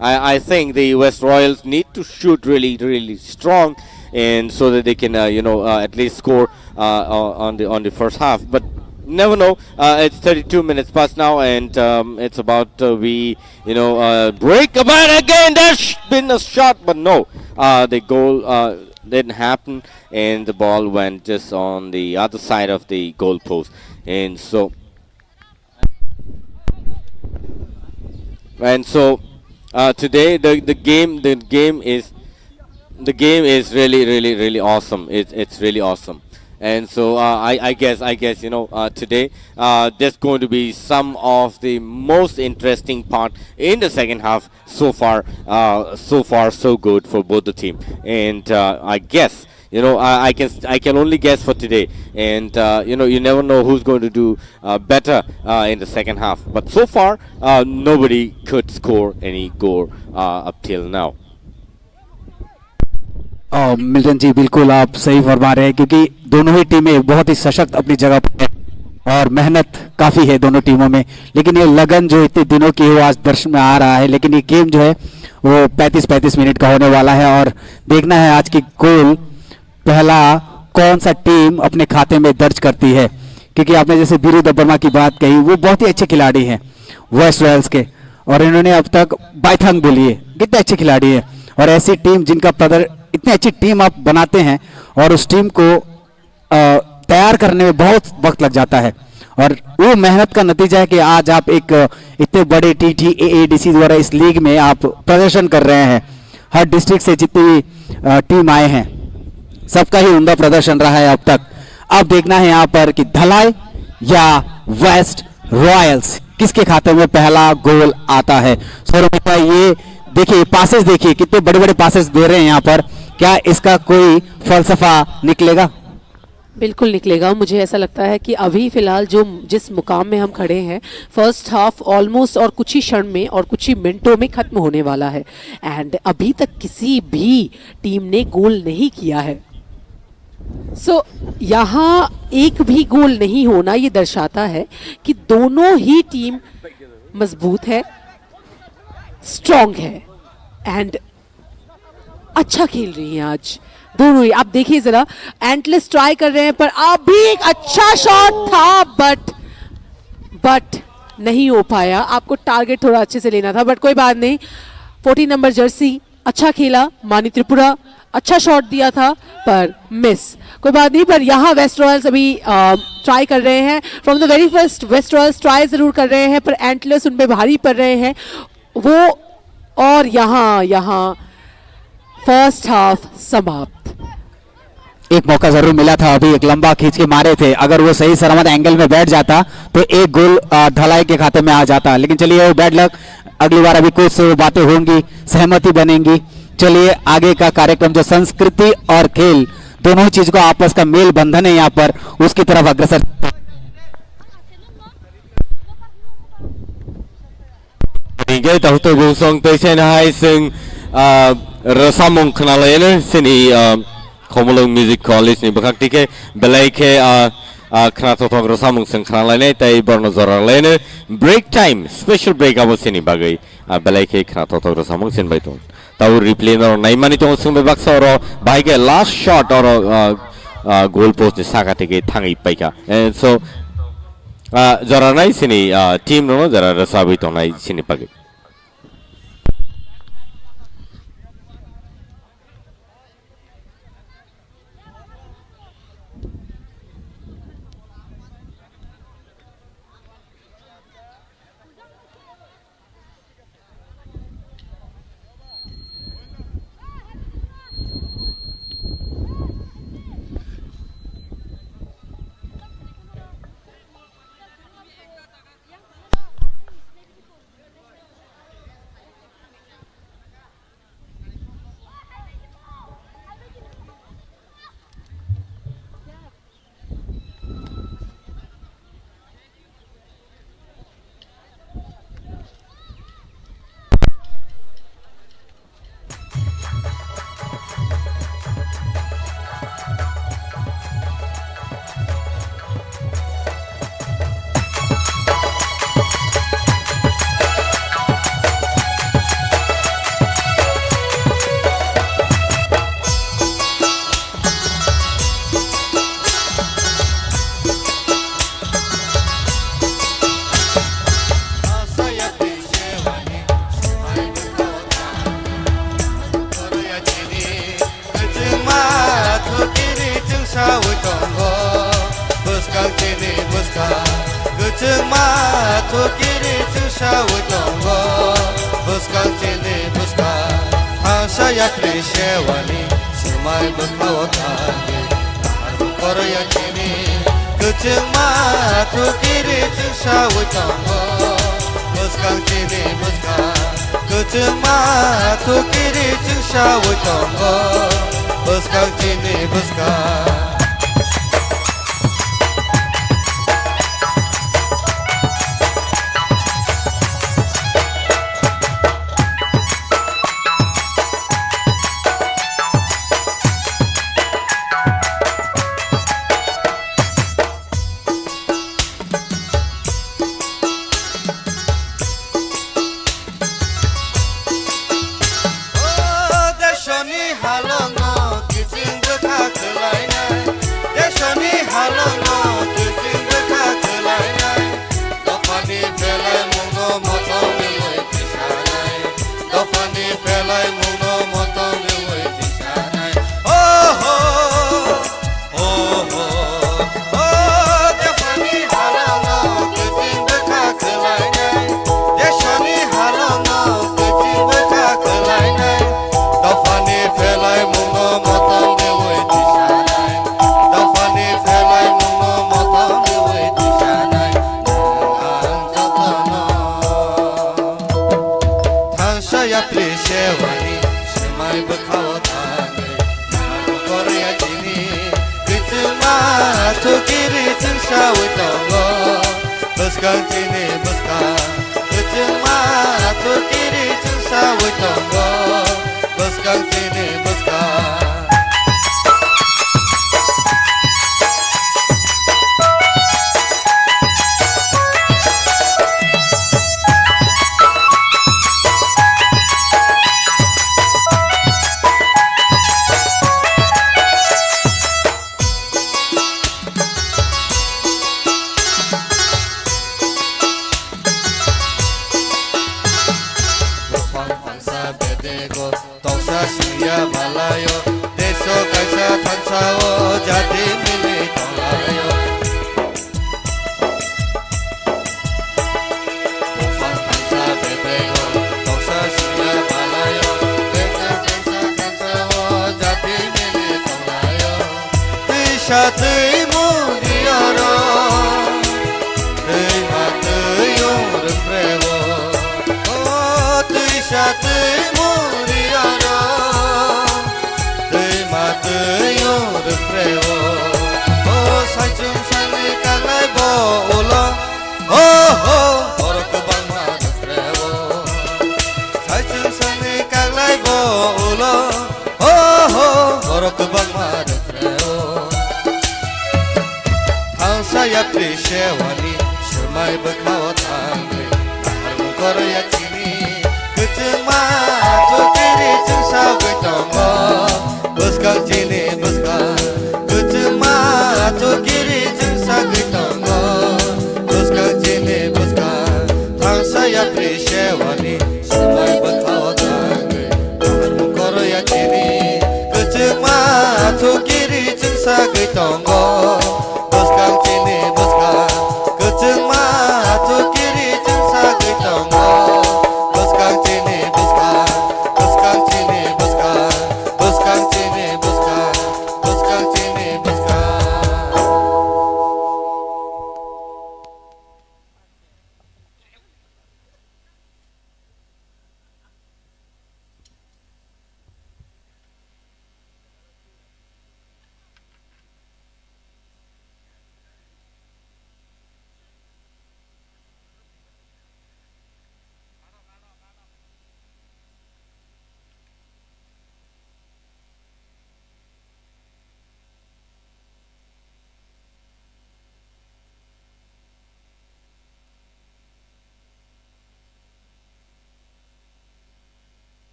I think the West Royals need to shoot really, really strong, and so that they can, at least score on the first half. But never know. It's 32 minutes past now, and it's about break. But again, there's been a shot, but no, the goal didn't happen, and the ball went just on the other side of the goal post, and so. And so today the game is really, really, really awesome. It's really awesome. And so I guess today there's going to be some of the most interesting part in the second half so far. So far so good for both the team. And I guess I can only guess for today, and you never know who's going to do better in the second half. But so far, nobody could score any goal up till now. Milton ji बिल्कुल आप सही फरमा रहे हैं, क्योंकि दोनों ही टीमें बहुत ही सशक्त अपनी जगह पर है और मेहनत काफ़ी है दोनों टीमों में, लेकिन ये लगन जो इतने दिनों की है वो आज दर्शन में आ रहा है। लेकिन ये गेम जो है वो 35-35 मिनट का होने वाला है, और देखना है आज की गोल पहला कौन सा टीम अपने खाते में दर्ज करती है। क्योंकि आपने जैसे बीरू दब्बरमा की बात कही, वो बहुत ही अच्छे खिलाड़ी हैं वेस्ट रॉयल्स के, और इन्होंने अब तक बाइथंग बोली है, कितने अच्छे खिलाड़ी हैं। और ऐसी टीम जिनका इतनी अच्छी टीम आप बनाते हैं और उस टीम को तैयार करने में बहुत वक्त लग जाता है, और वो मेहनत का नतीजा है कि आज आप एक इतने बड़े TTAADC द्वारा इस लीग में आप प्रदर्शन कर रहे हैं। हर डिस्ट्रिक्ट से जितनी भी टीम आए हैं सबका ही उम्दा प्रदर्शन रहा है अब तक। अब देखना है यहाँ पर कि धलाई या वेस्ट रॉयल्स किसके खाते में पहला गोल आता है। सौरभ ये देखिए पासेस, देखिए कितने बड़े बड़े पासेस दे रहे हैं यहाँ पर, क्या इसका कोई फलसफा निकलेगा? बिल्कुल निकलेगा। मुझे ऐसा लगता है कि अभी फिलहाल जिस मुकाम में हम खड़े हैं, फर्स्ट हाफ ऑलमोस्ट और कुछ ही क्षण में और कुछ ही मिनटों में खत्म होने वाला है, एंड अभी तक किसी भी टीम ने गोल नहीं किया है। सो यहाँ एक भी गोल नहीं होना ये दर्शाता है कि दोनों ही टीम मजबूत है, स्ट्रॉन्ग है, एंड अच्छा खेल रही है आज दोनों ही। आप देखिए जरा, एंटलेस ट्राई कर रहे हैं, पर अभी एक अच्छा शॉट था बट नहीं हो पाया। आपको टारगेट थोड़ा अच्छे से लेना था, बट कोई बात नहीं। 14 नंबर जर्सी अच्छा खेला, मानी त्रिपुरा अच्छा शॉट दिया था पर मिस, कोई बात नहीं। पर यहाँ वेस्ट रॉयल्स अभी ट्राई कर रहे हैं, from the very first West Royals try जरूर कर रहे हैं, पर एंटलेस उन पे भारी पड़ रहे हैं वो। और यहाँ फर्स्ट हाफ समाप्त। एक मौका जरूर मिला था, अभी एक लंबा खींच के मारे थे, अगर वो सही सलामत एंगल में बैठ जाता तो एक गोल धलाई के खाते में आ जाता। लेकिन चलिए वो बैड लक, अगली बार अभी कुछ बातें होंगी, सहमति बनेंगी। चलिए आगे का कार्यक्रम जो संस्कृति और खेल दोनों ही चीज को आपस का मेल बंधन है यहाँ पर, उसकी तरफ अग्रसर। Rasamong Kanalena, Sini Komolong Music College, Nibakake, Belake, Kanatok Rasamong Sankanalene, Tai Bernazora Lene, break time, special break I was Sini Bagay, Belake, Kanatok Rasamong Sin Baiton. Tau replay or Naimanito Sumbe Baxoro, by a last shot or goal post, the Sakatake Tangi Paika. And so Zoranai Sini team no, there are Rasabitonai Sini Bagay. 그쯤마 토끼리 주샤우던 거 부스강진이 부스강 하샤야 크리셰와니 스마일 부카워타니 나도 걸어야 지니 그쯤마 토끼리 주샤우던 거 부스강진이 부스강 그쯤마 토끼리 주샤우던 거 부스강진이 부스강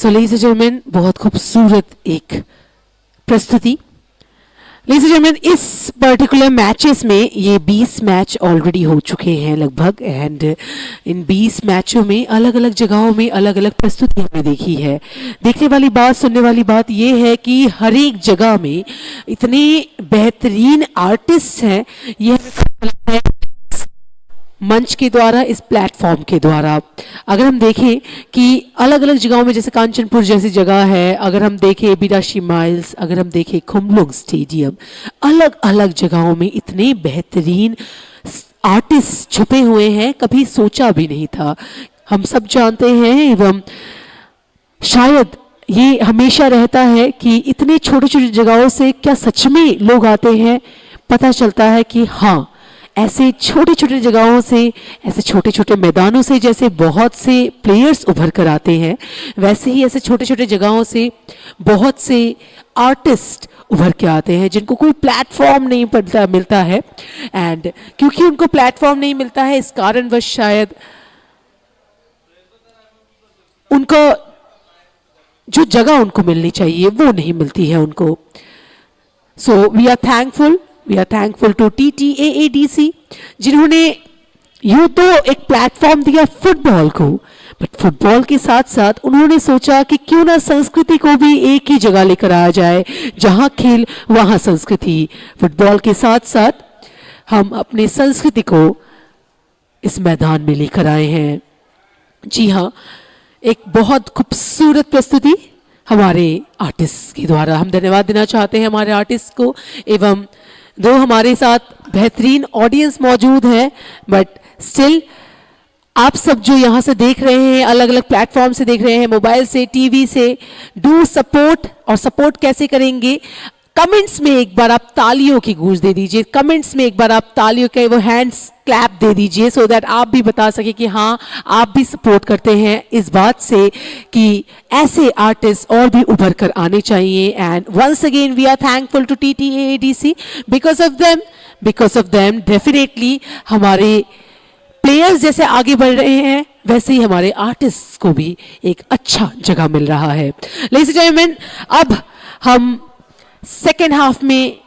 so ladies and gentleman, बहुत खूबसूरत एक प्रस्तुति Ladies and gentlemen, इस particular matches में ये 20 match already हो चुके हैं लगभग, एंड इन 20 मैचों में अलग अलग जगहों में अलग अलग प्रस्तुति हमने देखी है. देखने वाली बात, सुनने वाली बात ये है कि हर एक जगह में इतने बेहतरीन आर्टिस्ट हैं, ये हमें पता लगता है मंच के द्वारा, इस प्लेटफॉर्म के द्वारा. अगर हम देखें कि अलग अलग जगहों में, जैसे कांचनपुर जैसी जगह है, अगर हम देखें बिराशी माइल्स, अगर हम देखें खुमलुंग स्टेडियम, अलग अलग जगहों में इतने बेहतरीन आर्टिस्ट छुपे हुए हैं, कभी सोचा भी नहीं था. हम सब जानते हैं, एवं शायद ये हमेशा रहता है कि इतने छोटे छोटे जगहों से क्या सच में लोग आते हैं. पता चलता है कि हाँ, ऐसे छोटे छोटे जगहों से, ऐसे छोटे छोटे मैदानों से जैसे बहुत से प्लेयर्स उभर कर आते हैं, वैसे ही ऐसे छोटे छोटे जगहों से बहुत से आर्टिस्ट उभर के आते हैं जिनको कोई प्लेटफॉर्म नहीं मिलता है. एंड क्योंकि उनको प्लेटफॉर्म नहीं मिलता है, इस कारणवश शायद उनको जो जगह उनको मिलनी चाहिए वो नहीं मिलती है उनको. So we are thankful to TTAADC, जिन्होंने यूं तो एक प्लेटफॉर्म दिया फुटबॉल को, बट फुटबॉल के साथ साथ उन्होंने सोचा कि क्यों ना संस्कृति को भी एक ही जगह लेकर आया जाए, जहां खेल वहां संस्कृति. फुटबॉल के साथ साथ हम अपनी संस्कृति को इस मैदान में लेकर आए हैं. जी हाँ, एक बहुत खूबसूरत प्रस्तुति हमारे आर्टिस्ट के द्वारा. हम धन्यवाद देना चाहते हैं हमारे आर्टिस्ट को, एवं दो हमारे साथ बेहतरीन ऑडियंस मौजूद है, बट स्टिल आप सब जो यहाँ से देख रहे हैं, अलग अलग प्लेटफॉर्म से देख रहे हैं, मोबाइल से, टीवी से, डू सपोर्ट. और सपोर्ट कैसे करेंगे? कमेंट्स में एक बार आप तालियों की गूंज दे दीजिए, कमेंट्स में एक बार आप तालियों के वो हैंड्स क्लैप दे दीजिए, सो दैट आप भी बता सके कि हाँ, आप भी सपोर्ट करते हैं इस बात से कि ऐसे आर्टिस्ट और भी उभर कर आने चाहिए. And once again we are thankful to TTAADC. Because of them definitely हमारे प्लेयर्स जैसे आगे बढ़ रहे हैं, वैसे ही हमारे आर्टिस्ट को भी एक अच्छा जगह मिल रहा है. लेडीज एंड जेंटलमैन, अब हम सेकेंड हाफ में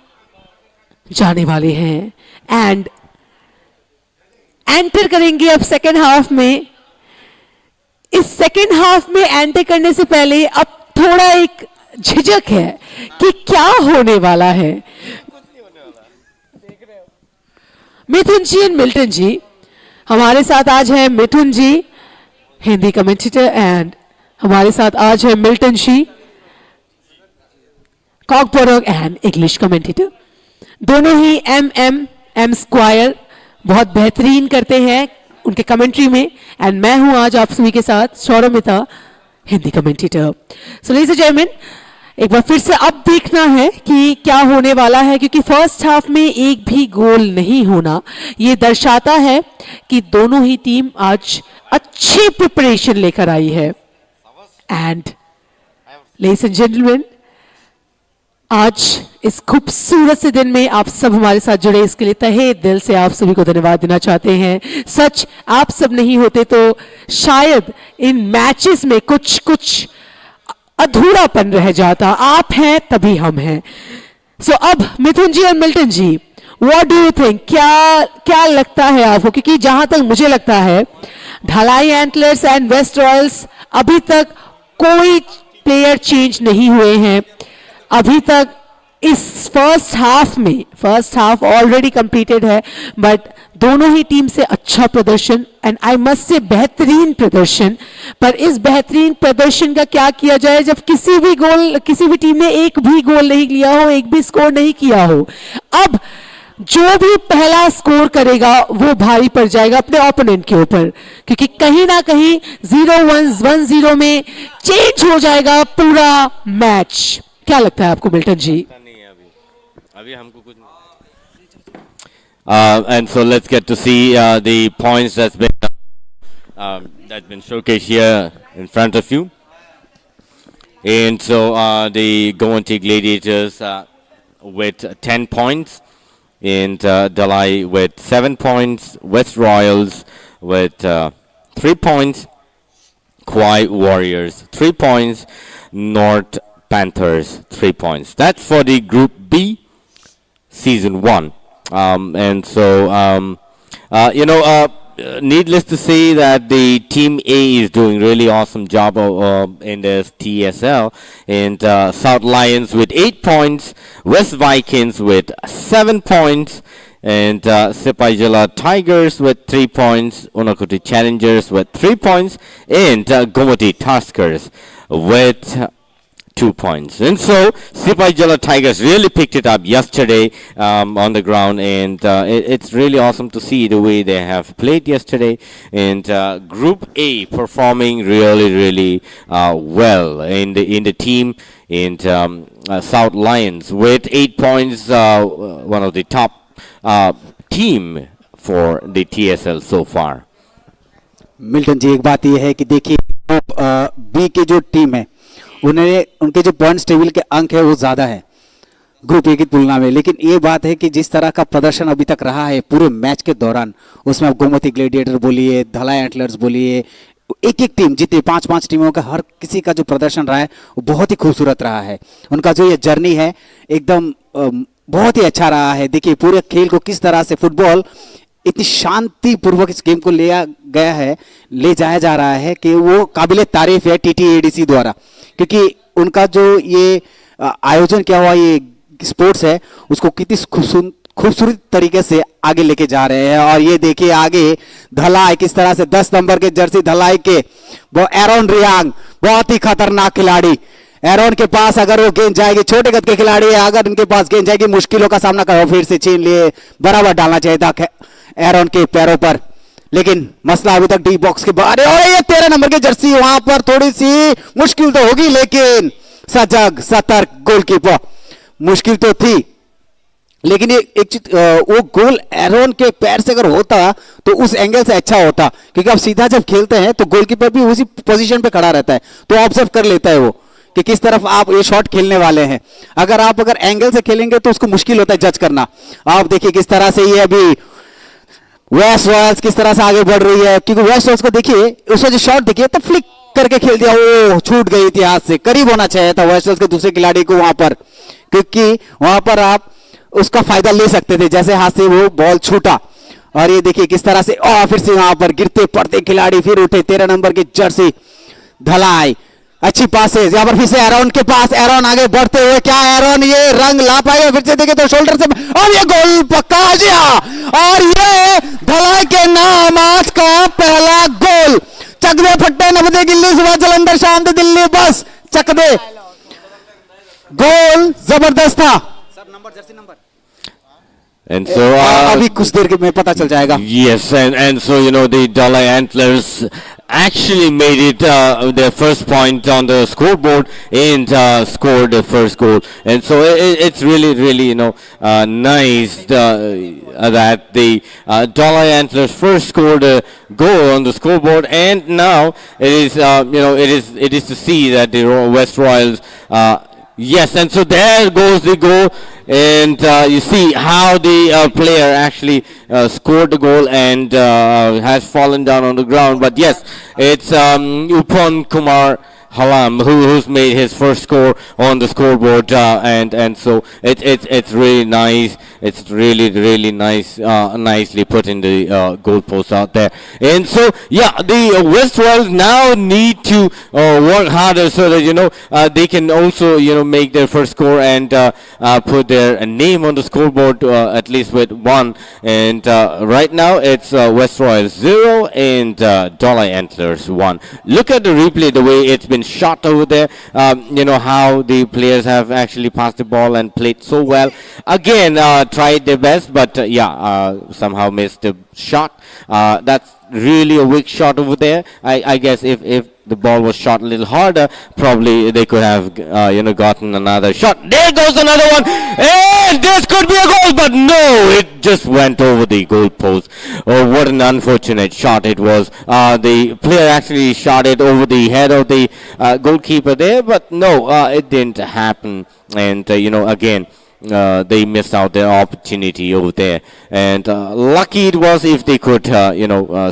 जाने वाले हैं एंड एंटर करेंगे अब सेकेंड हाफ में. इस सेकेंड हाफ में एंटर करने से पहले अब थोड़ा एक झिझक है कि क्या होने वाला है. मिथुन जी एंड मिल्टन जी हमारे साथ आज है. मिथुन जी हिंदी कमेंटेटर, एंड हमारे साथ आज है Milton ji Kokborok and English commentator. दोनों ही एम स्क्वायर बहुत बेहतरीन करते हैं उनके कमेंट्री में, एंड मैं हूं आज आप सभी के साथ Saurmita, Hindi commentator. So ladies and gentleman, एक बार फिर से अब देखना है कि क्या होने वाला है, क्योंकि फर्स्ट हाफ में एक भी गोल नहीं होना ये दर्शाता है कि दोनों ही टीम आज अच्छी प्रिपरेशन लेकर आई है. एंड लेडीज एंड जेंटलमैन, आज इस खूबसूरत से दिन में आप सब हमारे साथ जुड़े, इसके लिए तहे दिल से आप सभी को धन्यवाद देना चाहते हैं. सच आप सब नहीं होते तो शायद इन मैचेस में कुछ अधूरापन रह जाता. आप हैं तभी हम हैं. सो अब मिथुन जी और Milton ji, what do you think, क्या लगता है आपको? क्योंकि जहां तक मुझे लगता है, ढलाई एंटलर्स एंड वेस्ट रॉयल्स अभी तक कोई प्लेयर चेंज नहीं हुए हैं. अभी तक इस फर्स्ट हाफ ऑलरेडी कंप्लीटेड है, बट दोनों ही टीम से अच्छा प्रदर्शन, एंड आई मस्ट से बेहतरीन प्रदर्शन. पर इस बेहतरीन प्रदर्शन का क्या किया जाए जब किसी भी टीम ने एक भी गोल नहीं लिया हो, एक भी स्कोर नहीं किया हो. अब जो भी पहला स्कोर करेगा वो भारी पड़ जाएगा अपने ओपोनेंट के ऊपर, क्योंकि कहीं ना कहीं 0-1-1-0 में चेंज हो जाएगा पूरा मैच. क्या लगता है आपको मिल्टन जी? नहीं है अभी हमको कुछ and so let's get to see the points that's been showcased here in front of you. And so the Goanti Gladiators with 10 points, and Dalai with 7 points, West Royals with 3 points, Kwai Warriors 3 points, North Panthers 3 points. That's for the Group B. season one. And so, needless to say that the Team A is doing really awesome job in the TSL. And South Lions with 8 points, West Vikings with 7 points, and Sipaijala Tigers with 3 points, Unakoti Challengers with 3 points, and Gomati Tuskers with 2 points. And so Sipaijala Tigers really picked it up yesterday on the ground, and it's really awesome to see the way they have played yesterday. And Group A performing really well in the team. And South Lions with 8 points, one of the top team for the TSL so far. Milton ji, एक बात यह है कि देखिए B की जो team है उनके जो पॉइंट्स टेबल के अंक है वो ज़्यादा है ग्रुप ए की तुलना में, लेकिन ये बात है कि जिस तरह का प्रदर्शन अभी तक रहा है पूरे मैच के दौरान, उसमें आप गोमती ग्लेडिएटर बोलिए, धलाई एंटलर्स बोलिए, एक एक टीम जीते 5-5 टीमों का हर किसी का जो प्रदर्शन रहा है वो बहुत ही खूबसूरत रहा है। उनका जो ये जर्नी है एकदम बहुत ही अच्छा रहा है। देखिए पूरे खेल को किस तरह से फुटबॉल इतनी शांति पूर्वक इस गेम को ले जाया जा रहा है कि वो काबिले तारीफ है TTADC द्वारा, क्योंकि उनका जो ये आयोजन किया हुआ ये स्पोर्ट्स है उसको कितनी खूबसूरत तरीके से आगे लेके जा रहे हैं। और ये देखिए आगे धलाई किस तरह से 10 नंबर के जर्सी धलाई के वो एरोन रियांग बहुत ही खतरनाक खिलाड़ी। एरोन के पास अगर वो गेंद जाएगी, छोटे कद के खिलाड़ी है, अगर उनके पास गेंद जाएगी मुश्किलों का सामना करो, फिर से छीन लिए, बराबर डालना चाहिए था एरोन के पैरों पर, लेकिन मसला अभी तक डी बॉक्स के बाहर है। और ये 13 नंबर की जर्सी वहां पर थोड़ी सी मुश्किल तो होगी, लेकिन सजग सतर्क गोलकीपर, मुश्किल तो थी लेकिन ये वो गोल एरोन के पैर से अगर होता तो उस एंगल से अच्छा होता, क्योंकि आप सीधा जब खेलते हैं तो गोलकीपर भी उसी पोजीशन पे खड़ा रहता है तो ऑब्जर्व कर लेता है वो कि किस तरफ आप ये शॉट खेलने वाले हैं। अगर एंगल से खेलेंगे तो उसको मुश्किल होता है जज करना। आप देखिए किस तरह से ये अभी वेस्ट रॉयल्स किस तरह से आगे बढ़ रही है, क्योंकि वेस्ट रॉयल्स को देखिए उसने जो शॉट देखिए तो फ्लिक करके खेल दिया, वो छूट गई थी हाथ से, करीब होना चाहिए था वेस्ट रॉयल्स के दूसरे खिलाड़ी को वहां पर, क्योंकि वहां पर आप उसका फायदा ले सकते थे जैसे हाथ से वो बॉल छूटा। और ये देखिए किस तरह से फिर से वहां पर गिरते पड़ते खिलाड़ी फिर उठे, 13 नंबर की जर्सी धलाई, अच्छी पासेस यहाँ पर फिर से एरोन के पास, एरोन आगे बढ़ते हुए, क्या एरोन ये रंग ला पाएगा, फिर से देखे तो शोल्डर से, और ये गोल पक्का जी हाँ, और ये धलाई के नाम आज का पहला गोल। चक दे फट्टे नवदे गिल्ली सुबह जलंधर शांत दिल्ली बस चक दे, गोल जबरदस्त था। And so अभी कुछ देर के में पता चल जाएगा। Yes, and so the Dalai Antlers actually made it their first point on the scoreboard and scored the first goal. And so it's really nice that the Dalai Antlers first scored a goal on the scoreboard, and now it is to see that the West Royals. Yes, and so there goes the goal, and you see how the player actually scored the goal and has fallen down on the ground. But yes, it's Upon Kumar Halam who's made his first score on the scoreboard, and so it's really nice. It's really nice, nicely put in the goalpost out there. And so yeah, the West Royals now need to work harder so that they can also make their first score and put their name on the scoreboard at least with one. And right now it's West Royals 0 and Dalai Antlers 1. Look at the replay, the way it's been shot over there. How the players have actually passed the ball and played so well. Again, tried their best, but somehow missed the shot. That's really a weak shot over there. I guess if the ball was shot a little harder, probably they could have gotten another shot. There goes another one, and this could be a goal, but no, it just went over the goal post. Oh, what an unfortunate shot it was. The player actually shot it over the head of the goalkeeper there, but no, it didn't happen. And again, they missed out their opportunity over there, and lucky it was if they could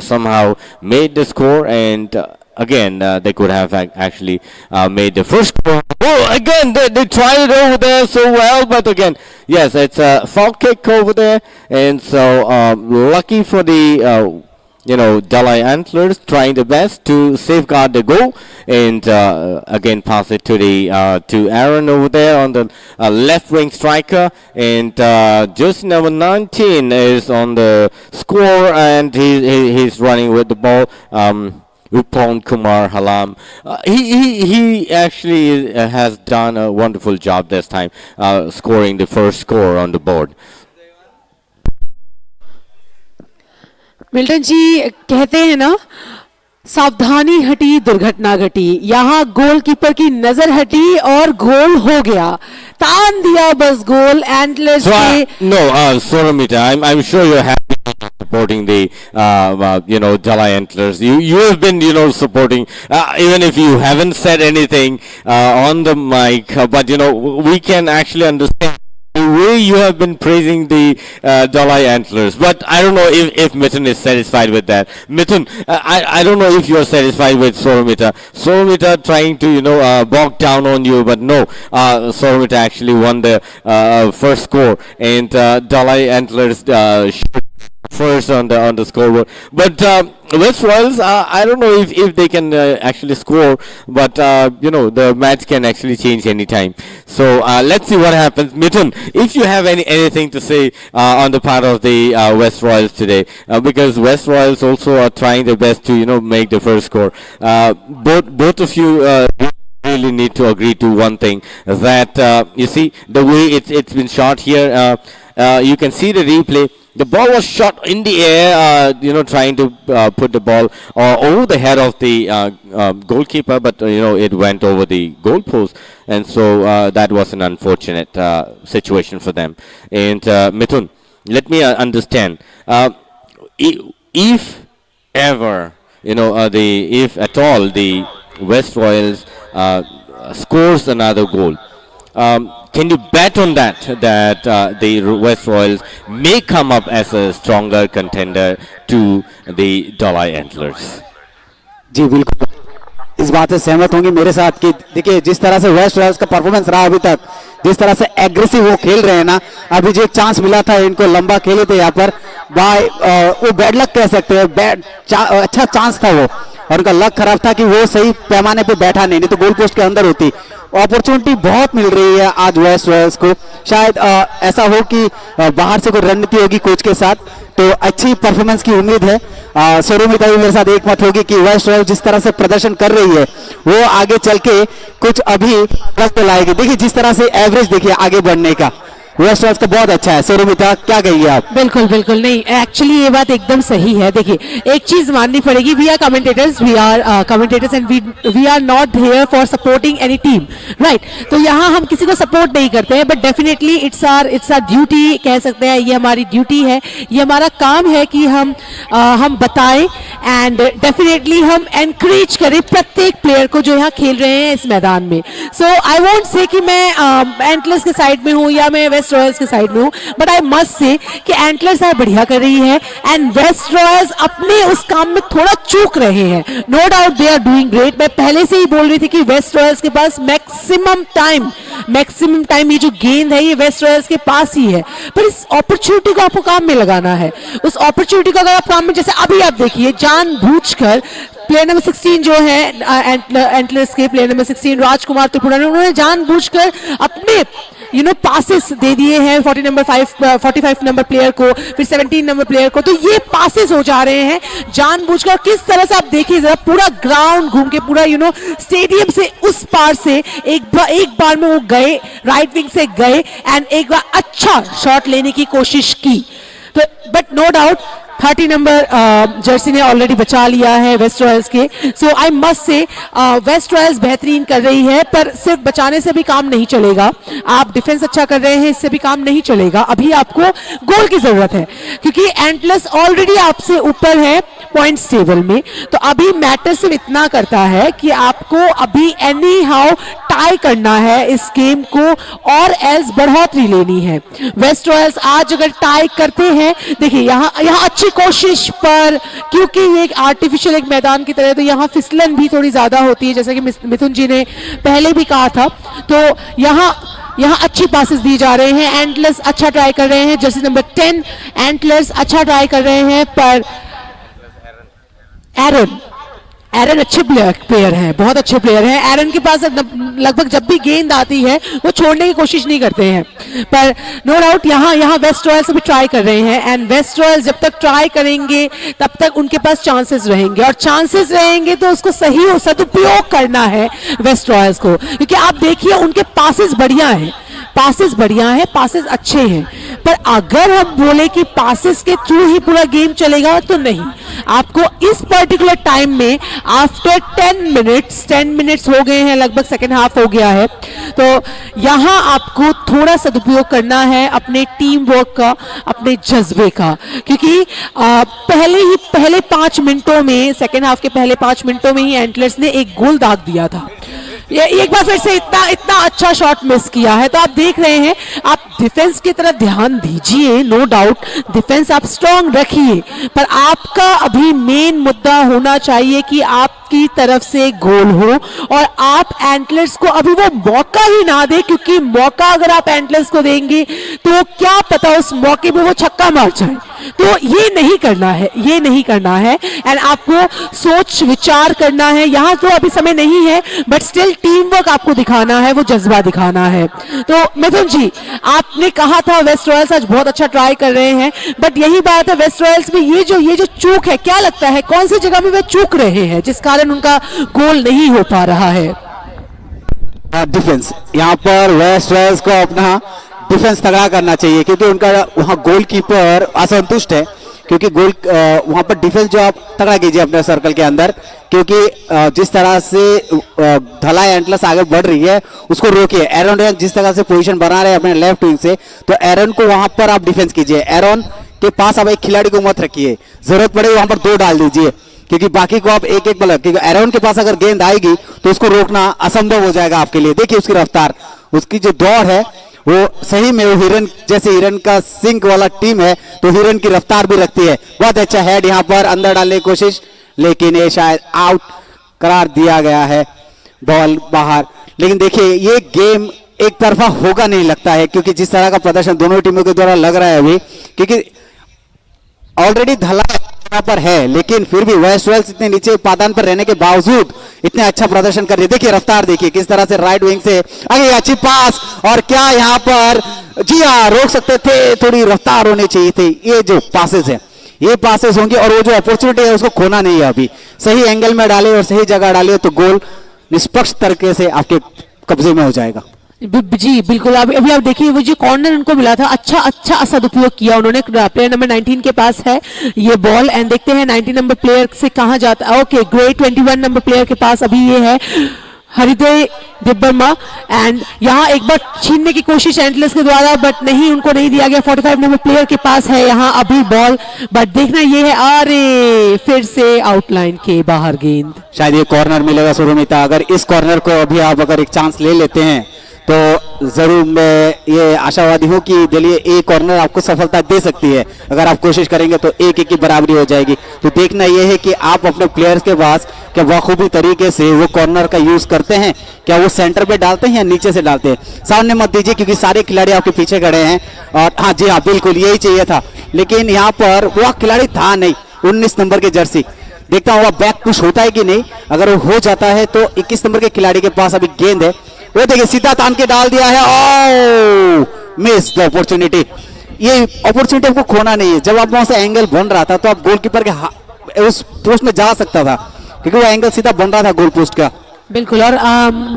somehow made the score and again, they could have actually made the first goal. Oh, again, they tried it over there so well, but again, yes, it's a foul kick over there, and so lucky for the Dalai Antlers, trying the best to safeguard the goal, and again pass it to Aaron over there on the left wing striker, and just number 19 is on the score, and he's running with the ball. Upon Kumar Halam, he actually has done a wonderful job this time, scoring the first score on the board. Milton ji कहते हैं ना, सावधानी हटी दुर्घटना घटी। यहाँ goalkeeper की नजर हटी और गोल हो गया, तान दिया बस गोल एंटलर्स के। No, Soromita, I'm sure you're happy supporting the Dalai Antlers. You have been supporting, even if you haven't said anything on the mic, but we can actually understand the way you have been praising the Dalai Antlers. But I don't know if Mithun is satisfied with that. Mithun, I don't know if you are satisfied with Soromita. Soromita trying to bog down on you, but no, Soromita actually won the first score, and Dalai Antlers first on the scoreboard. But West Royals, I don't know if they can actually score, but the match can actually change anytime. So let's see what happens. Mithun, if you have anything to say on the part of the West Royals today, because West Royals also are trying their best to make the first score. Both of you really need to agree to one thing, that you see the way it's been shot here. You can see the replay. The ball was shot in the air, trying to put the ball over the head of the goalkeeper, but it went over the goalpost, and so that was an unfortunate situation for them. And Mithun, let me understand, if ever, if at all the West Royals scores another goal, can you bet on that the West Royals may come up as a stronger contender to the Dalai Antlers? जी बिल्कुल, इस बात से सहमत होंगे मेरे साथ कि देखिए जिस तरह से वेस्ट रॉयल्स का परफॉर्मेंस रहा अभी तक, जिस तरह से एग्रेसिव वो खेल रहे हैं ना, अभी जो एक चांस मिला था इनको, लंबा खेले थे यहाँ पर, वो बैड लक कह सकते हैं, अच्छा चांस था वो, और उनका लक खराब था कि वो सही पैमाने पे बैठा नहीं तो गोल पोस्ट के अंदर होती। अपॉर्चुनिटी बहुत मिल रही है आज वेस्ट रॉयल्स को, शायद ऐसा हो कि बाहर से कोई रणनीति होगी कोच के साथ, तो अच्छी परफॉर्मेंस की उम्मीद है। सोरोमिता भी मेरे साथ एक मत होगी कि वेस्ट रॉयल्स जिस तरह से प्रदर्शन कर रही है वो आगे चल के कुछ अभी वक्त लाएगी। देखिए जिस तरह से एवरेज देखिए आगे बढ़ने का वेस्ट रॉयल्स का बहुत अच्छा है। सोरोमिता क्या कहिए आप? बिल्कुल बिल्कुल नहीं, एक्चुअली ये बात एकदम सही है। देखिए एक चीज माननी पड़ेगी, we are commentators and we are not here for supporting any team, right? तो यहाँ हम किसी को सपोर्ट नहीं करते हैं, but definitely it's our duty कह सकते हैं, ये हमारी ड्यूटी है, ये हमारा काम है कि हम बताएं एंड डेफिनेटली हम एनकरेज करें प्रत्येक प्लेयर को जो यहाँ खेल रहे हैं इस मैदान में। सो आई वोंट से कि मैं एंटलर्स के साइड में हूँ या मैं वेस्ट रॉयल्स के साइड में हूँ, बट आई मस्ट से कि एंटलर्स यार बढ़िया कर रही है एंड वेस्ट रॉयल्स अपने उस काम में थोड़ा चूक रहे हैं। No doubt they are doing great. मैं पहले से ही बोल रही थी कि वेस्ट रॉयल्स के पास मैक्सिमम टाइम ये जो गेंद है ये वेस्ट रॉयल्स के पास ही है, पर इस अपॉर्चुनिटी को आपको काम में लगाना है। उस अपॉर्चुनिटी को अगर आप काम में, जैसे अभी आप देखिए जानबूझकर प्लेयर नंबर 16 जो है एंटलर्स के प्लेयर नंबर 16 राजकुमार त्रिपुरारी, उन्होंने जानबूझकर अपने पासेस दे दिए हैं 45 नंबर प्लेयर को, फिर 17 नंबर प्लेयर को, तो ये पासेस हो जा रहे हैं जानबूझकर। किस तरह से आप देखिए जरा, पूरा ग्राउंड घूम के, पूरा स्टेडियम से उस पार से एक बार में वो गए, राइट विंग से गए एंड एक बार अच्छा शॉट लेने की कोशिश की। तो but no doubt 30 number jersey ने ऑलरेडी बचा लिया है वेस्ट रॉयल्स के। So I must say West Royals बेहतरीन कर रही है, पर सिर्फ बचाने से भी काम नहीं चलेगा। आप डिफेंस अच्छा कर रहे हैं, इससे भी काम नहीं चलेगा। अभी आपको गोल की जरूरत है, क्योंकि एंटलर्स ऑलरेडी आपसे ऊपर है पॉइंट्स टेबल में। तो अभी मैटर सिर्फ इतना करता है कि आपको अभी एनी हाउ टाई करना है इस गेम को और एल्स बढ़ोतरी लेनी है। वेस्ट रॉयल्स आज अगर टाई करते हैं, देखिए यहाँ अच्छी कोशिश पर, क्योंकि ये एक आर्टिफिशियल एक मैदान की तरह, तो यहाँ फिसलन भी थोड़ी ज्यादा होती है, जैसा कि मिथुन जी ने पहले भी कहा था। तो यहाँ अच्छी पासेस दी जा रहे हैं। एंटलर्स अच्छा ट्राई कर रहे हैं, जर्सी नंबर 10 एंटलर्स अच्छा ट्राई कर रहे हैं, पर एरन अच्छे प्लेयर हैं, बहुत अच्छे प्लेयर हैं। एरन के पास लगभग जब भी गेंद आती है वो छोड़ने की कोशिश नहीं करते हैं, पर नो डाउट यहाँ वेस्ट रॉयल्स अभी ट्राई कर रहे हैं। एंड वेस्ट रॉयल्स जब तक ट्राई करेंगे तब तक उनके पास चांसेस रहेंगे, और चांसेस रहेंगे तो उसको सही सदुपयोग करना है वेस्ट रॉयल्स को, क्योंकि आप देखिए उनके पासेस बढ़िया हैं, पासेस अच्छे हैं। पर अगर हम बोले कि पासेस के थ्रू ही पूरा गेम चलेगा तो नहीं, आपको इस पर्टिकुलर टाइम में आफ्टर 10 मिनट्स हो गए हैं, लगभग सेकेंड हाफ हो गया है, तो यहां आपको थोड़ा सदुपयोग करना है अपने टीम वर्क का, अपने जज्बे का, क्योंकि पहले 5 मिनटों में, सेकेंड हाफ के पहले 5 मिनटों में ही एंटलर्स ने एक गोल दाग दिया था। ये एक बार फिर से इतना अच्छा शॉट मिस किया है। तो आप देख रहे हैं, आप डिफेंस की तरफ ध्यान दीजिए, नो डाउट डिफेंस आप स्ट्रांग रखिए, पर आपका अभी मेन मुद्दा होना चाहिए कि आपकी तरफ से गोल हो और आप एंटलर्स को अभी वो मौका ही ना दे, क्योंकि मौका अगर आप एंटलर्स को देंगे तो क्या पता उस मौके में वो छक्का मार जाए। तो ये नहीं करना है एंड आपको सोच विचार करना है। यहाँ तो अभी समय नहीं है, बट स्टिल टीम वर्क आपको दिखाना है, वो जज्बा दिखाना है। तो मिथुन जी, आपने कहा था वेस्ट रॉयल्स आज बहुत अच्छा ट्राई कर रहे हैं, बट यही बात है वेस्ट रॉयल्स में ये जो चूक है, क्या लगता है कौन सी जगह में वे चूक रहे हैं जिस कारण उनका गोल नहीं हो पा रहा है? डिफेंस, यहाँ पर वेस्ट रॉयल्स को अपना डिफेंस तगड़ा करना चाहिए, क्योंकि उनका वहाँ गोलकीपर असंतुष्ट है, क्योंकि गोल वहाँ पर डिफेंस जो आप तगड़ा कीजिए अपने सर्कल के अंदर, क्योंकि जिस तरह से धलाई एंटलर्स आगे बढ़ रही है उसको रोकिए। एरन जिस तरह से पोजीशन बना रहे हैं अपने लेफ्ट विंग से, तो एरन को वहाँ पर आप डिफेंस कीजिए। एरन के पास आप एक खिलाड़ी को मत रखिए, जरूरत पड़े वहाँ पर 2 डाल दीजिए, क्योंकि बाकी को आप एक मतलब, क्योंकि एरन के पास अगर गेंद आएगी तो उसको रोकना असंभव हो जाएगा आपके लिए। देखिए उसकी रफ्तार, उसकी जो दौड़ है, वो सही में वो हिरन जैसे, हिरन का सिंक वाला टीम है तो हिरन की रफ्तार भी रखती है। बहुत अच्छा हेड यहाँ पर अंदर डालने की कोशिश, लेकिन ये शायद आउट करार दिया गया है, बॉल बाहर। लेकिन देखिए ये गेम एक तरफा होगा नहीं लगता है, क्योंकि जिस तरह का प्रदर्शन दोनों टीमों के द्वारा लग रहा है अभी, क्योंकि ऑलरेडी धला पर है, लेकिन फिर भी वेस्ट रॉयल्स इतने नीचे पादान पर रहने के बावजूद इतने अच्छा प्रदर्शन कर रही है। देखिए रफ्तार देखिए किस तरह से, राइट विंग से आगे अच्छी पास, और क्या यहाँ पर जी हाँ रोक सकते थे, थोड़ी रफ्तार होनी चाहिए थी। ये जो पासेस है, ये पासेस होंगे, और वो जो अपॉर्चुनिटी है उसको खोना नहीं है। अभी सही एंगल में डाले और सही जगह डाले तो गोल निष्पक्ष तरीके से आपके कब्जे में हो जाएगा। जी बिल्कुल। अभी आप देखिए वो जो कॉर्नर उनको मिला था, अच्छा सदुपयोग किया उन्होंने। प्लेयर नंबर 19 के पास है ये बॉल, एंड देखते हैं 19 नंबर प्लेयर से कहां जाता है। ओके ग्रेट, 21 नंबर प्लेयर के पास अभी ये है हृदय दिब्बर्मा, एंड यहाँ एक बार छीनने की कोशिश एंटलर्स के द्वारा, बट नहीं, उनको नहीं दिया गया। 45 नंबर प्लेयर के पास है यहाँ अभी बॉल, बट देखना ये है, अरे फिर से आउटलाइन के बाहर गेंद। शायद ये कॉर्नर मिलेगा सुरुमिता। अगर इस कॉर्नर को अभी आप अगर एक चांस ले लेते हैं तो जरूर मैं ये आशावादी हूं कि दिल्ली ए कॉर्नर आपको सफलता दे सकती है। अगर आप कोशिश करेंगे तो 1-1 की बराबरी हो जाएगी। तो देखना यह है कि आप अपने प्लेयर्स के पास क्या बखूबी तरीके से वो कॉर्नर का यूज करते हैं, क्या वो सेंटर पे डालते हैं या नीचे से डालते हैं। सामने मत दीजिए, क्योंकि सारे खिलाड़ी आपके पीछे खड़े हैं। और हाँ जी हाँ बिल्कुल यही चाहिए था, लेकिन यहाँ पर वो खिलाड़ी था नहीं। 19 नंबर की जर्सी, देखता हूँ बैक पुश होता है कि नहीं। अगर वो हो जाता है तो 21 नंबर के खिलाड़ी के पास अभी गेंद है, वो देखिए सीधा तान के डाल दिया है। ओह मिस द अपॉर्चुनिटी। ये अपॉर्चुनिटी आपको खोना नहीं है। जब आप वहां से एंगल बन रहा था तो आप गोलकीपर के उस पोस्ट में जा सकता था, क्योंकि वो एंगल सीधा बन रहा था गोल पोस्ट का। बिल्कुल। और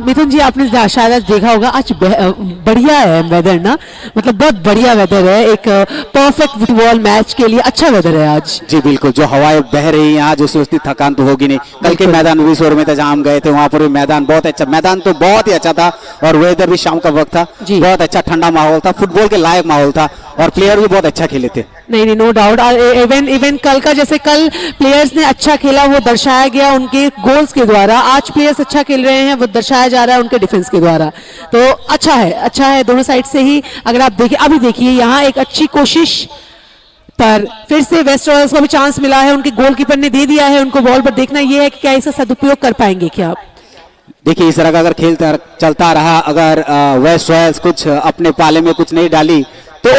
मिथुन जी, आपने शायद आज देखा होगा, आज बढ़िया है वेदर ना, मतलब बहुत बढ़िया वेदर है, एक परफेक्ट फुटबॉल मैच के लिए अच्छा वेदर है आज। जी बिल्कुल, जो हवाएं बह रही हैं आज, उससे उतनी थकान तो होगी नहीं। कल के मैदान में भी शोर में था, जहां हम गए थे वहां पर भी मैदान बहुत अच्छा, मैदान तो बहुत ही अच्छा था और वेदर भी शाम का वक्त था, जी। बहुत अच्छा ठंडा माहौल था, फुटबॉल के लायक माहौल था और प्लेयर भी बहुत अच्छा खेले थे। नहीं, नो डाउट। इवन कल का, जैसे कल प्लेयर्स ने अच्छा खेला वो दर्शाया गया उनके गोल्स के द्वारा, आज प्लेयर्स अच्छा खेल रहे हैं वो दर्शाया जा रहा है उनके डिफेंस के द्वारा। तो अच्छा है दोनों साइड से ही। अगर आप देखिए, अभी देखिए यहाँ एक अच्छी कोशिश पर फिर से वेस्ट रॉयल्स को भी चांस मिला है, उनके गोलकीपर ने दे दिया है उनको बॉल, पर देखना यह है कि क्या इसका सदुपयोग कर पाएंगे क्या आप। देखिए, इस तरह का अगर खेल चलता रहा, अगर वेस्ट रॉयल्स कुछ अपने पाले में कुछ नहीं डाली तो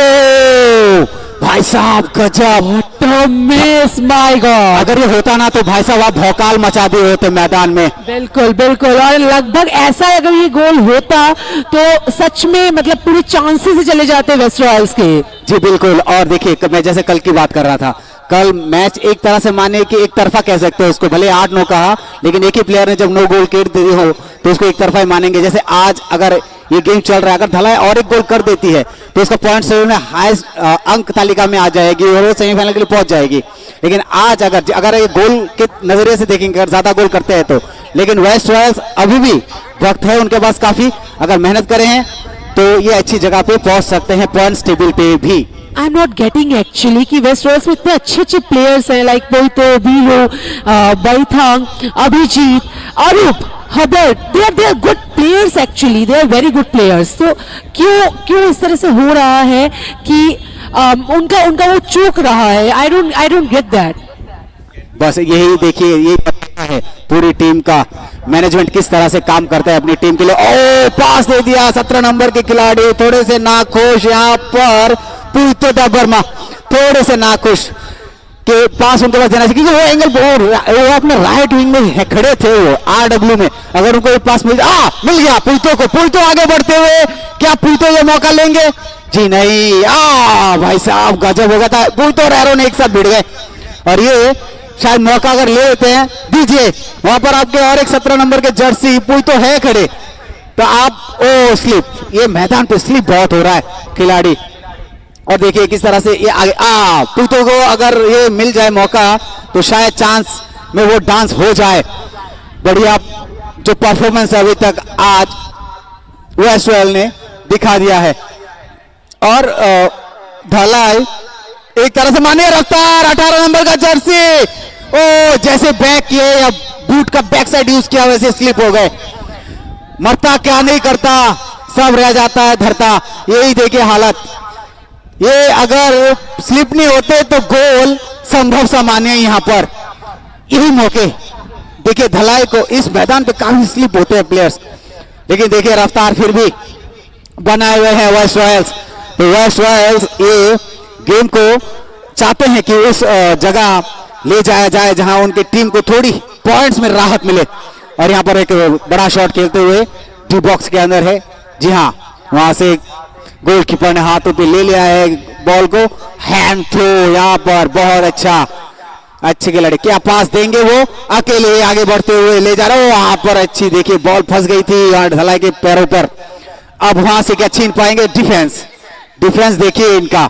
भाई साहब गजब मिस, माय गॉड। अगर ये होता ना तो भाई साहब आप भौकाल मचा दिए होते मैदान में। बिल्कुल बिल्कुल। और लगभग ऐसा अगर ये गोल होता तो सच में मतलब पूरे चांसेस ही चले जाते वेस्ट रॉयल्स के। जी बिल्कुल। और देखिए, मैं जैसे कल की बात कर रहा था, कल मैच एक तरह से माने कि एक तरफा कह सकते हो उसको, भले 8-9 कहा, लेकिन एक ही प्लेयर ने जब 9 गोल कर दिए हो तो उसको एक तरफा ही मानेंगे। जैसे आज अगर ये गेम चल रहा है, अगर धलाई और एक गोल कर देती है तो उसका पॉइंट टेबल में हाईएस्ट अंक तालिका में आ जाएगी और वो सेमीफाइनल के लिए पहुंच जाएगी। लेकिन आज अगर ये गोल के नजरिए से देखेंगे, अगर ज्यादा गोल करते हैं तो, लेकिन वेस्ट रॉयल्स अभी भी वक्त है उनके पास काफी, अगर मेहनत करें हैं तो ये अच्छी जगह पे पहुंच सकते हैं पॉइंट्स टेबल पे भी। I am not getting actually कि वेस्ट रॉयल्स में इतने अच्छे प्लेयर्स हैं, लाइक बोईतो, बीरो, बैथांग, अभिजीत, अरूप, Hubert, they are good players actually, they are very good players। तो क्यों इस तरह से हो रहा है कि उनका वो चूक रहा है? I don't get that। बस यही देखिए, यही पता है पूरी टीम का मैनेजमेंट किस तरह से काम करता है अपनी टीम के लिए। ओ पास दे दिया 17 नंबर के खिलाड़ी, थोड़े से नाखुश यहाँ पर पुईतो दा वर्मा, थोड़े से नाखुश के पास उनके पास देना चाहिए, क्योंकि वो एंगल वो अपने राइट विंग में खड़े थे, वो आरडब्ल्यू में, अगर उनको ये पास मिल गया पुईतो को, पुईतो आगे बढ़ते हुए, क्या पुईतो ये मौका लेंगे? जी नहीं। भाई साहब गजब हो गया था, पुईतो और एरोन एक साथ भिड़ गए और ये शायद मौका अगर ले लेते हैं, दीजिए वहां पर आपके और एक 17 नंबर के जर्सी पुईतो है खड़े, तो आप स्लिप, ये मैदान पे स्लिप बहुत हो रहा है खिलाड़ी। और देखिए किस तरह से ये आगे पुईतो को अगर ये मिल जाए मौका तो शायद चांस में वो डांस हो जाए। बढ़िया जो परफॉर्मेंस है अभी तक आज वेस्ट रॉयल ने दिखा दिया है। और धलाई एक तरह से मानिए, रफ्तार 18 नंबर का जर्सी, जैसे बैक किए या बूट का बैक साइड यूज किया वैसे स्लिप हो गए। मरता क्या नहीं करता, सब रह जाता है धरता, यही देखिए हालत। ये अगर स्लिप नहीं होते तो गोल संभव सामान्य यहाँ पर। यही मौके देखिए धलाई को, इस मैदान पे काफी स्लिप होते हैं प्लेयर्स, लेकिन देखिए रफ्तार फिर भी बनाए हुए हैं वेस्ट रॉयल्स। तो वेस्ट रॉयल्स ये गेम को चाहते हैं कि उस जगह ले जाया जाए जहां उनकी टीम को थोड़ी पॉइंट्स में राहत मिले। और यहाँ पर एक बड़ा शॉट खेलते हुए डी बॉक्स के अंदर है, जी हाँ, वहां से गोलकीपर ने हाथों पे ले लिया है बॉल को, हैंड थ्रो यहाँ पर बहुत अच्छा, अच्छे खिलाड़ी, क्या पास देंगे वो, अकेले आगे बढ़ते हुए ले जा रहे हो, वहां पर अच्छी देखिए बॉल फंस गई थी ढलाई के पैरों पर। अब वहां से क्या छीन पाएंगे? डिफेंस देखिए इनका।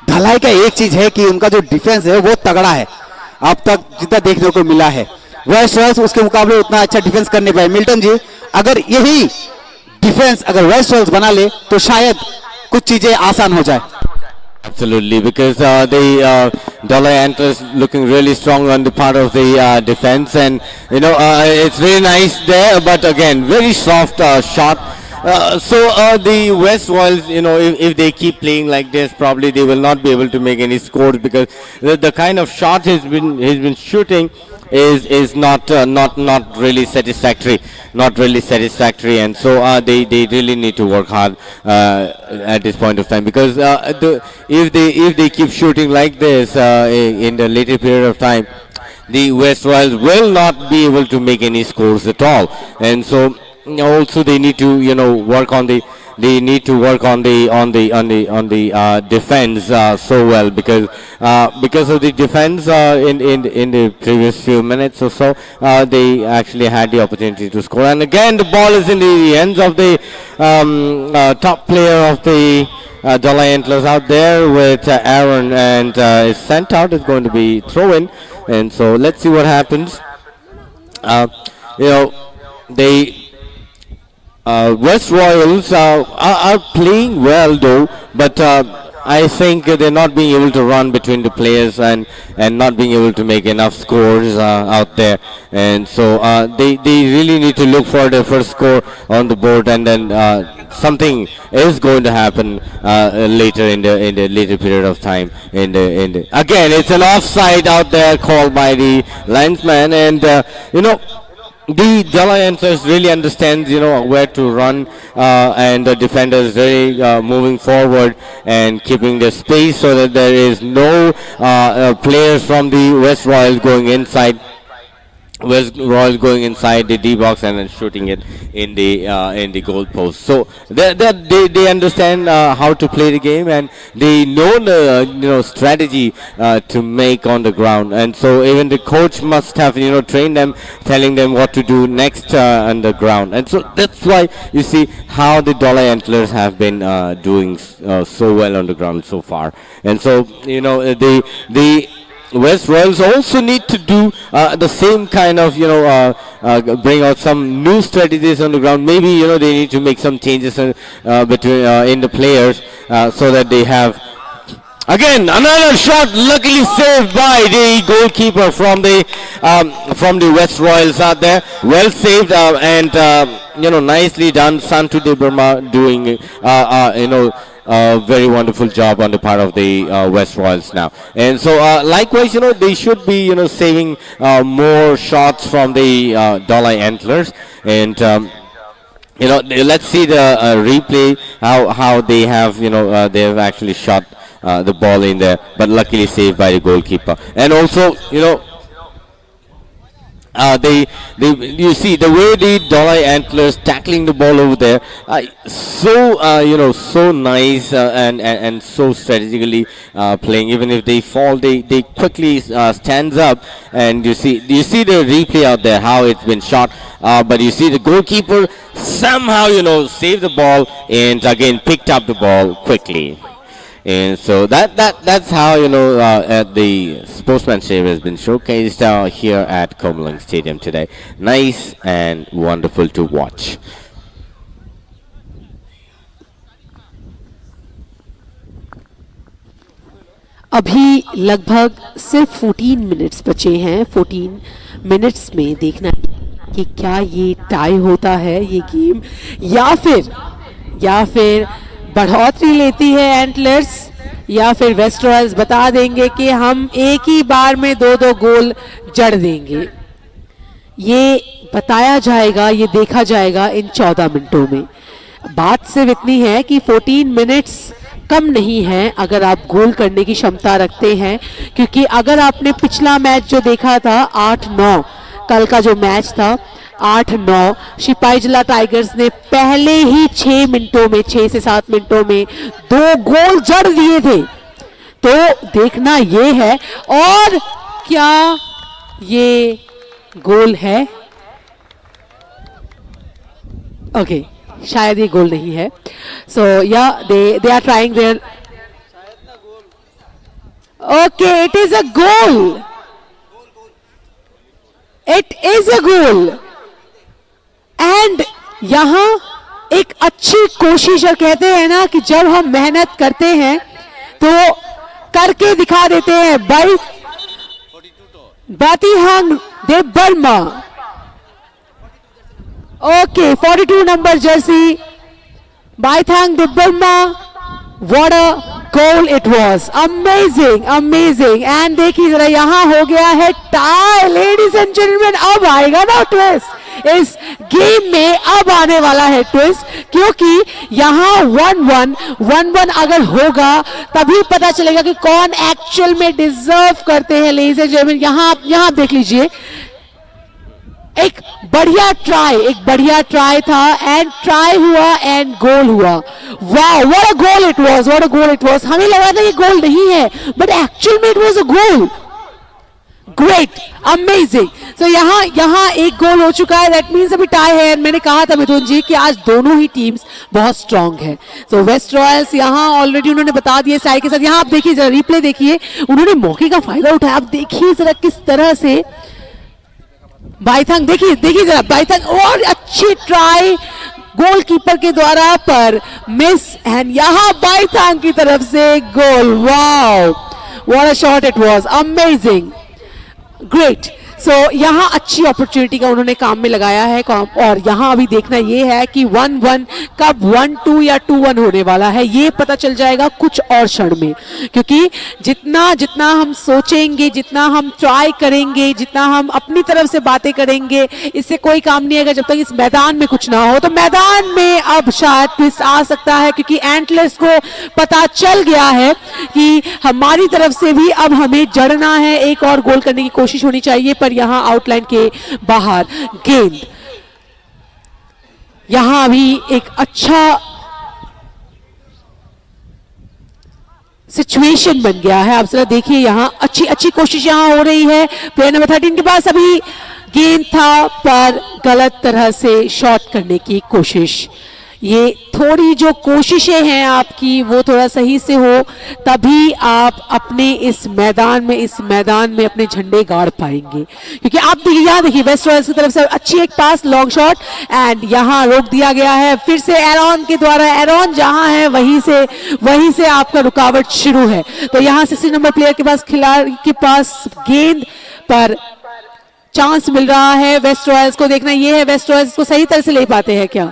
ढलाई का एक चीज है कि उनका जो डिफेंस है वो तगड़ा है, अब तक जितना देखने को मिला है। वेस्ट रॉयल्स उसके मुकाबले उतना अच्छा डिफेंस करने पाए। मिल्टन जी, अगर यही डिफेंस अगर वेस्ट रॉयल्स बना ले तो शायद कुछ चीजें आसान हो जाए। Absolutely, because the Dollar Ant is looking really strong on the part of the defense, and it's really nice there, but again very soft shot. So the West Royals, if they keep playing like this, probably they will not be able to make any scores, because the kind of shots he's been shooting is not really satisfactory, and so they really need to work hard at this point of time, because if they keep shooting like this in the later period of time, the West Royals will not be able to make any scores at all, and so also they need to work on the they need to work on the defense so well, because of the defense in the previous few minutes or so, they actually had the opportunity to score. And again, the ball is in the hands of the top player of the Dollar Antlers out there with Aaron, and is sent out. It's going to be throw-in, and so let's see what happens. They West Royals are playing well though, but I think they're not being able to run between the players and not being able to make enough scores out there, and so they really need to look for the first score on the board, and then something is going to happen later in the later period of time. Again, it's an offside out there called by the linesman, and the Dollar Antlers really understands, where to run, and the defenders really moving forward and keeping the space so that there is no players from the West Royals going inside. West Royals going inside the D box and then shooting it in the goal post. So they understand how to play the game, and they know the strategy to make on the ground. And so even the coach must have trained them, telling them what to do next on the ground. And so that's why you see how the Dollar Antlers have been doing so well on the ground so far. And so the West Royals also need to do the same kind of, bring out some new strategies on the ground. Maybe, they need to make some changes in the players so that they have. Again, another shot, luckily saved by the goalkeeper from the West Royals out there. Well saved, and nicely done. Santu De Burma doing a very wonderful job on the part of the West Royals now. And so likewise, they should be saving more shots from the Dollar Antlers. And let's see the replay, how they have they have actually shot the ball in there, but luckily saved by the goalkeeper. And also you see the way the Dollar Antlers tackling the ball over there, so nice, and so strategically playing. Even if they fall, they quickly stands up, and you see the replay out there how it's been shot. But you see the goalkeeper somehow saved the ball and again picked up the ball quickly. And so that's how the sportsmanship has been showcased here at Komalang Stadium today. Nice and wonderful to watch. अभी लगभग सिर्फ 14 minutes बचे हैं। 14 minutes में देखना कि क्या ये टाई होता है ये गेम, या फिर बढ़ोतरी लेती है एंटलर्स, या फिर वेस्ट रॉयल्स बता देंगे कि हम एक ही बार में 2-2 गोल जड़ देंगे। ये बताया जाएगा, ये देखा जाएगा इन 14 मिनटों में। बात सिर्फ इतनी है कि 14 मिनट्स कम नहीं है अगर आप गोल करने की क्षमता रखते हैं, क्योंकि अगर आपने पिछला मैच जो देखा था 8-9, कल का जो मैच था 8-9, सिपाहीजला टाइगर्स ने पहले ही 6 से 7 मिनटों में 2 गोल जड़ दिए थे। तो देखना ये है, और क्या ये गोल है? ओके, शायद ये गोल नहीं है। So yeah they are trying there. Okay, it is a goal, it is a goal. And यहां एक अच्छी कोशिश, और कहते हैं ना कि जब हम मेहनत करते हैं तो करके दिखा देते हैं। Bai Batihang Debbarma, okay, 42 number jersey Baithang Debbarma. What a goal it was, amazing amazing. And देखिए जरा, यहां हो गया है टाई लेडीज एंड जेंटलमैन। अब आएगा ना ट्विस्ट इस गेम में, अब आने वाला है ट्विस्ट, क्योंकि यहां 1-1 अगर होगा तभी पता चलेगा कि कौन एक्चुअल में डिजर्व करते हैं लेडीज एंड जेंटलमैन। यहां देख लीजिए, एक बढ़िया ट्राई था एंड ट्राई हुआ एंड गोल हुआ. Wow, what a goal it was. हमें लगा था ये गोल नहीं है, बट एक्चुअल में it was a goal. Great, amazing. So यहाँ एक गोल हो चुका है. दैट मीन्स अभी टाई है. मैंने कहा था मिथुन जी कि आज दोनों ही टीम्स बहुत स्ट्रांग है. सो वेस्ट रॉयल्स यहाँ ऑलरेडी उन्होंने बता दिए साई के साथ. यहाँ आप देखिए जरा, रिप्ले देखिए, उन्होंने मौके का फायदा उठाया. आप देखिए जरा किस तरह से बाइथंग, देखिए जरा बाइथंग, और अच्छी ट्राई गोलकीपर के द्वारा पर मिस. एंड यहाँ बाइथंग की तरफ से goal. Wow, what a shot it was. Amazing, great. So यहाँ अच्छी अपॉर्चुनिटी का उन्होंने काम में लगाया है. और यहाँ अभी देखना ये है कि 1-1 कब 1-2 या 2-1 होने वाला है, ये पता चल जाएगा कुछ और क्षण में. क्योंकि जितना हम सोचेंगे, जितना हम ट्राई करेंगे, जितना हम अपनी तरफ से बातें करेंगे, इससे कोई काम नहीं आएगा जब तक इस मैदान में कुछ ना हो. तो मैदान में अब शायद ट्विस्ट आ सकता है, क्योंकि एंटलर्स को पता चल गया है कि हमारी तरफ से भी अब हमें जड़ना है, एक और गोल करने की कोशिश होनी चाहिए. पर यहां आउटलाइन के बाहर गेंद. यहां अभी एक अच्छा सिचुएशन बन गया है. आप जरा देखिए, यहां अच्छी कोशिश यहां हो रही है. प्लेयर नंबर 13 के पास अभी गेंद था, पर गलत तरह से शॉट करने की कोशिश. ये थोड़ी जो कोशिशें हैं आपकी, वो थोड़ा सही से हो, तभी आप अपने इस मैदान में अपने झंडे गाड़ पाएंगे. क्योंकि आप देखिए, यहाँ देखिए वेस्ट रॉयल्स की तरफ से अच्छी एक पास, लॉन्ग शॉट, एंड यहाँ रोक दिया गया है फिर से एरॉन के द्वारा. एरॉन जहाँ है वहीं से आपका रुकावट शुरू है. तो यहाँ 60 नंबर प्लेयर के पास, खिलाड़ी के पास गेंद पर चांस मिल रहा है. वेस्ट रॉयल्स को देखना ये है, वेस्ट रॉयल्स को सही तरह से ले पाते हैं क्या.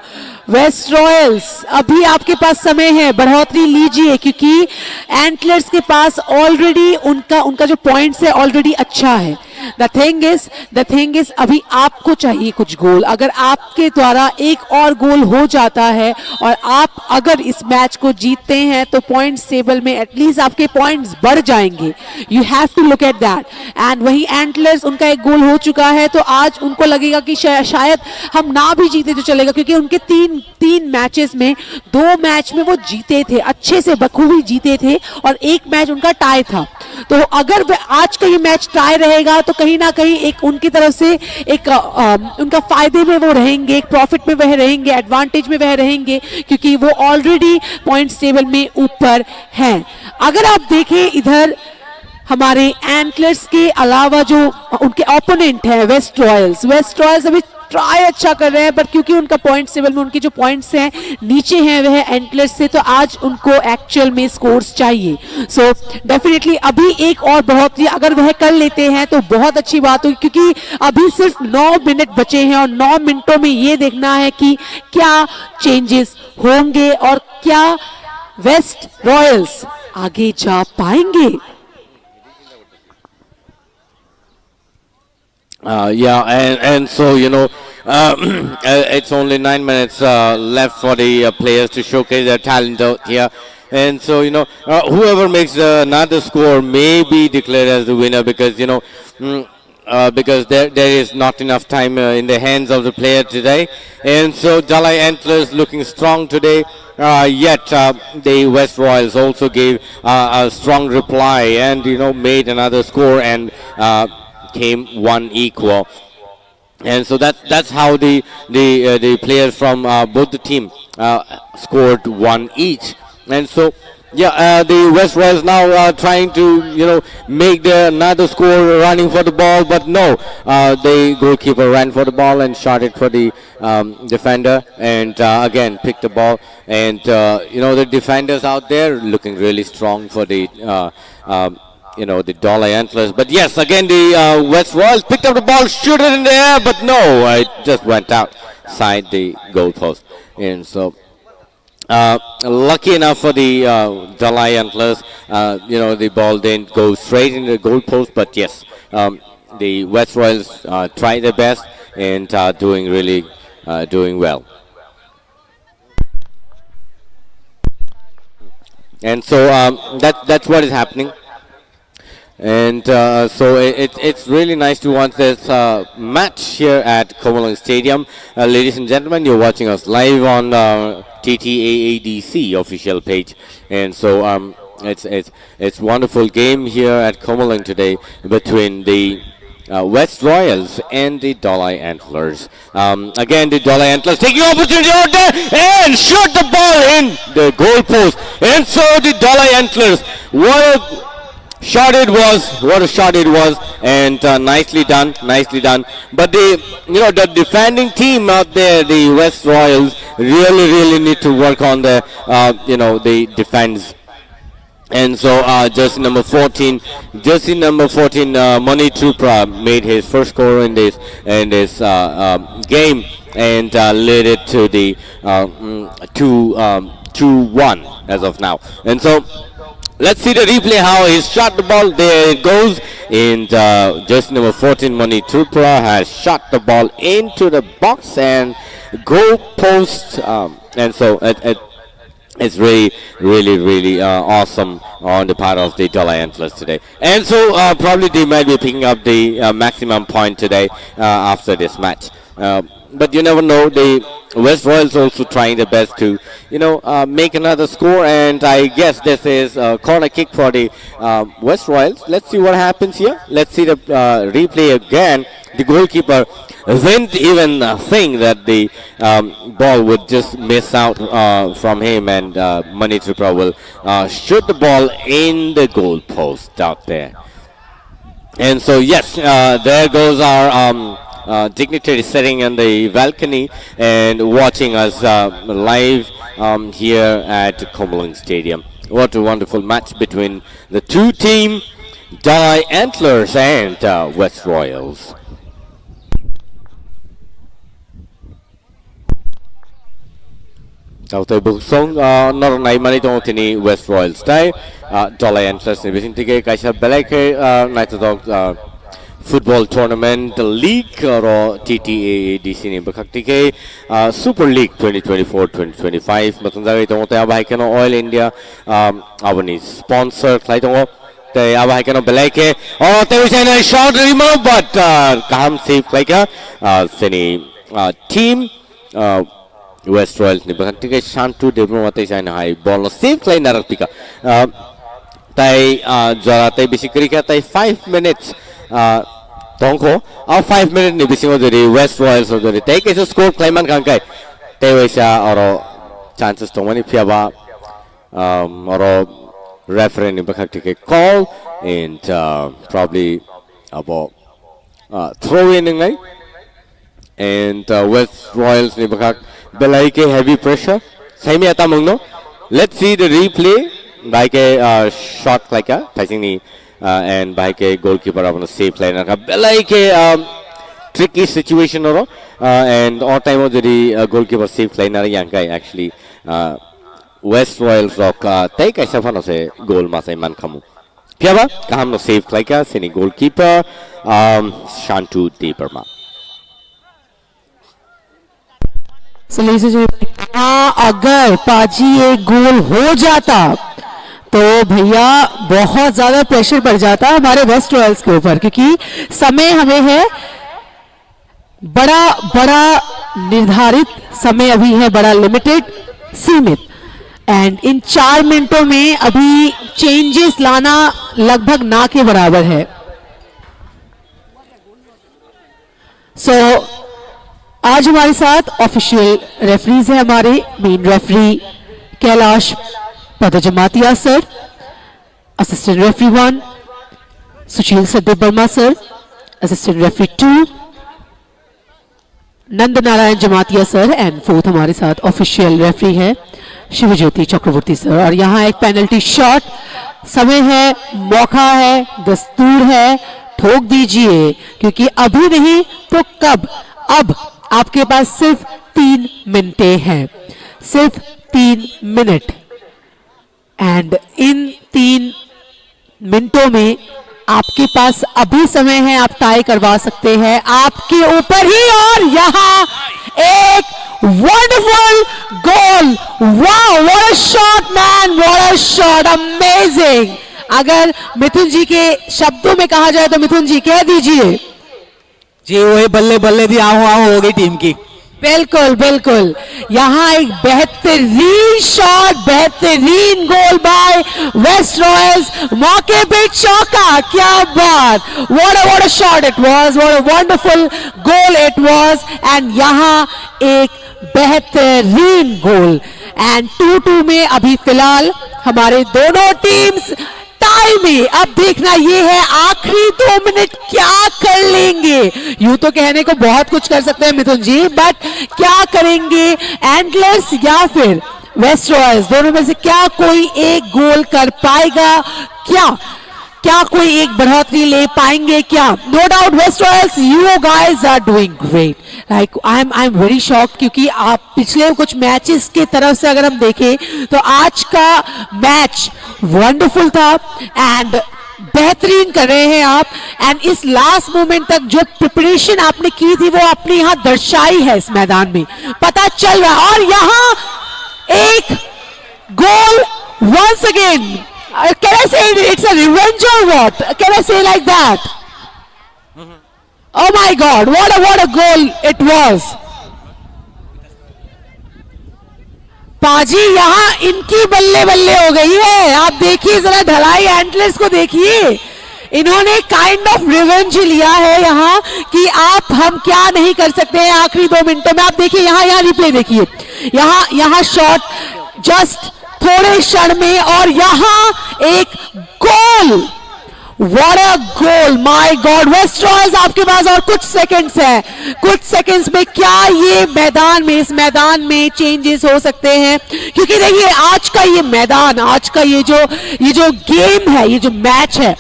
वेस्ट रॉयल्स, अभी आपके पास समय है, बढ़ोतरी लीजिए, क्योंकि एंटलर्स के पास ऑलरेडी उनका जो पॉइंट्स है ऑलरेडी अच्छा है. द थिंग इज अभी आपको चाहिए कुछ गोल. अगर आपके द्वारा एक और गोल हो जाता है और आप अगर इस मैच को जीतते हैं, तो पॉइंट्स टेबल में एटलीस्ट आपके पॉइंट्स बढ़ जाएंगे. You have to look at that. And वही एंटलर्स, उनका एक गोल हो चुका है, तो आज उनको लगेगा कि शायद हम ना भी जीते तो चलेगा, क्योंकि उनके तीन मैचेस में 2 मैच में वो जीते थे, अच्छे से बखूबी जीते थे, और एक मैच उनका टाई था. तो अगर आज का ये मैच टाई रहेगा, तो कहीं ना कहीं एक उनकी तरफ से एक उनका फायदे में वो रहेंगे, एक प्रॉफिट में वह रहेंगे, एडवांटेज में वह रहेंगे, क्योंकि वो ऑलरेडी पॉइंट्स टेबल में ऊपर हैं. अगर आप देखें इधर हमारे एंटलर्स के अलावा जो उनके ओपोनेंट है वेस्ट रॉयल्स अभी ट्राई अच्छा कर रहे हैं, पर क्योंकि उनका पॉइंट टेबल में उनके जो पॉइंट्स हैं नीचे हैं वह एंटलर्स से, तो आज उनको एक्चुअल में स्कोर्स चाहिए. सो डेफिनेटली अभी एक और बढ़ोतरी अगर वह कर लेते हैं तो बहुत अच्छी बात होगी, क्योंकि अभी सिर्फ 9 मिनट बचे हैं, और 9 मिनटों में ये देखना है कि क्या चेंजेस होंगे और क्या वेस्ट रॉयल्स आगे जा पाएंगे. And so it's only 9 minutes left for the players to showcase their talent out here. And so whoever makes another score may be declared as the winner, because because there is not enough time in the hands of the player today. And so Dalai Antlers looking strong today. Yet the West Royals also gave a strong reply and made another score and came 1 equal. And so that's how the players from both the team scored 1 each. And so the West Royals now trying to make another score running for the ball, but no, the goalkeeper ran for the ball and shot it for the defender, and again picked the ball. And the defenders out there looking really strong for the the Dalai Antlers. But yes, again the West Royals picked up the ball, shoot it in the air, but no, it just went outside the goalpost. And so lucky enough for the Dalai Antlers, the ball didn't go straight in the goalpost, but yes, the West Royals tried their best and doing well. And so that's what is happening. And so it's really nice to watch this match here at Komalang Stadium. Ladies and gentlemen, you're watching us live on TTAADC official page. And so it's wonderful game here at Komalang today between the West Royals and the Dalai Antlers. Again, the Dalai Antlers taking opportunity out there and shot the ball in the goal post. And so the Dalai Antlers, what a shot it was, and nicely done. But the defending team out there, the West Royals, really need to work on the the defense. And so jersey number 14, Mani Trupra made his first score in this game and led it to the 2-1 as of now. And so let's see the replay how he shot the ball. There it goes. And jersey number 14, Mani Trupra, has shot the ball into the box and goal post. And so it's really awesome on the part of the Dalai Antlers today. And so probably they might be picking up the maximum point today after this match. But you never know. The West Royals also trying their best to make another score, and I guess this is a corner kick for the West Royals. Let's see what happens here. Let's see the replay again. The goalkeeper didn't even think that the ball would just miss out from him, and Mani Tripura will shoot the ball in the goal post out there. And so yes, there goes our dignitary sitting in the balcony and watching us live here at Komalang Stadium. What a wonderful match between the two teams, Dalai Antlers and West Royals. Tautai buksong nornai mani tong tini West Royals tai Dalai Antlers ni bising tiga kaisa belai ke naitodog football tournament league ro TTAADC ni bakak tiga Super League 2024-2025 matang jaga tong tai abai keno Oil India abani sponsor klai tong tai abai keno belai ke tai usai na shot remove but kaham save klai ka sini team West Royals ni bahkan tiga Shantu Debro matai saya nahai ball save klai narak pika tai jara tai basically ka tai 5 minutes tongko 5 minutes ni bising jadi West Royals jadi tai kaisa score klai man kan kai tai wesa oro chances tongmani piaba oro referee ni bahkan tiga call and probably about throw in ngai and West Royals ni bahkan belai ke heavy pressure saimi ata mangno. Let's see the replay by ke shot like a touching ni and by ke goalkeeper apna save line ka belai ke tricky situation oro and all time jadi goalkeeper save line yang kai actually West Royals rock tai kai sa phano se goal ma sai man khamu piaba kaham no save like a seni goalkeeper Shantu Deberma. अगर पाजी एक गोल हो जाता तो भैया बहुत ज्यादा pressure बढ़ जाता हमारे वेस्ट रॉयल्स के ऊपर, क्योंकि समय हमें है बड़ा निर्धारित समय अभी है, बड़ा लिमिटेड सीमित, एंड इन 4 मिनटों में अभी चेंजेस लाना लगभग ना के बराबर है. आज हमारे साथ ऑफिशियल रेफरीज हैं. हमारे main referee Kailash Padjamatia sir, assistant referee 1 Sushil Sadev Varma sir, assistant referee 2 Nand Narayan Jamatia sir, and 4th हमारे साथ ऑफिशियल रेफरी है शिवज्योति चक्रवर्ती सर. और यहाँ एक पेनल्टी शॉट, समय है, मौका है, दस्तूर है, ठोक दीजिए, क्योंकि अभी नहीं तो कब. अब आपके पास सिर्फ 3 मिनटे हैं, सिर्फ 3 मिनट, एंड इन 3 मिनटों में आपके पास अभी समय है, आप टाई करवा सकते हैं, आपके ऊपर ही. और यहां एक wonderful goal. Wow, what a shot man, what a shot, amazing अगर मिथुन जी के शब्दों में कहा जाए तो मिथुन जी कह दीजिए। जी वही बल्ले बल्ले दी आहू आहू हो गई टीम की। बिल्कुल बिल्कुल, यहाँ एक बेहतरीन शॉट, बेहतरीन गोल बाय वेस्ट रॉयल्स, मौके पे चौका, क्या बात, what a shot it was, what a wonderful goal it was, and यहाँ एक बेहतरीन गोल, एंड 2-2 में अभी फिलहाल हमारे दोनों टीम्स टाई में। अब देखना ये है आखिरी 2 मिनट क्या कर लेंगे। यूं तो कहने को बहुत कुछ कर सकते हैं मिथुन जी, बट क्या करेंगे एंटलर्स या फिर वेस्ट रॉयल्स, दोनों में से क्या कोई एक गोल कर पाएगा, क्या कोई एक बढ़ोतरी ले पाएंगे क्या? No doubt West Royals, you guys are doing great, like I am very shocked, क्योंकि आप पिछले कुछ मैचेस के तरफ से अगर हम देखें तो आज का मैच वंडरफुल था एंड बेहतरीन कर रहे हैं आप, एंड इस लास्ट मोमेंट तक जो प्रिपरेशन आपने की थी वो आपने यहां दर्शाई है इस मैदान में, पता चल रहा है। और यहां एक goal once again, can I say it's a revenge or what? Can I say like that? Oh my God! What a goal it was! पाजी यहाँ इनकी बल्ले बल्ले हो गई है। आप देखिए जरा ढलाई एंटलर्स को देखिए, इन्होंने काइंड ऑफ रिवेंज लिया है यहाँ कि आप हम क्या नहीं कर सकते हैं आखिरी 2 मिनटों में। आप देखिए यहाँ रिप्ले देखिए, यहाँ शॉट जस्ट थोड़े क्षण में और यहां एक goal, what a goal, my God. West Royals आपके पास और कुछ सेकंड्स है, कुछ सेकंड्स में क्या ये मैदान में, इस मैदान में चेंजेस हो सकते हैं, क्योंकि देखिए आज का ये मैदान, आज का ये जो गेम है, ये जो मैच है,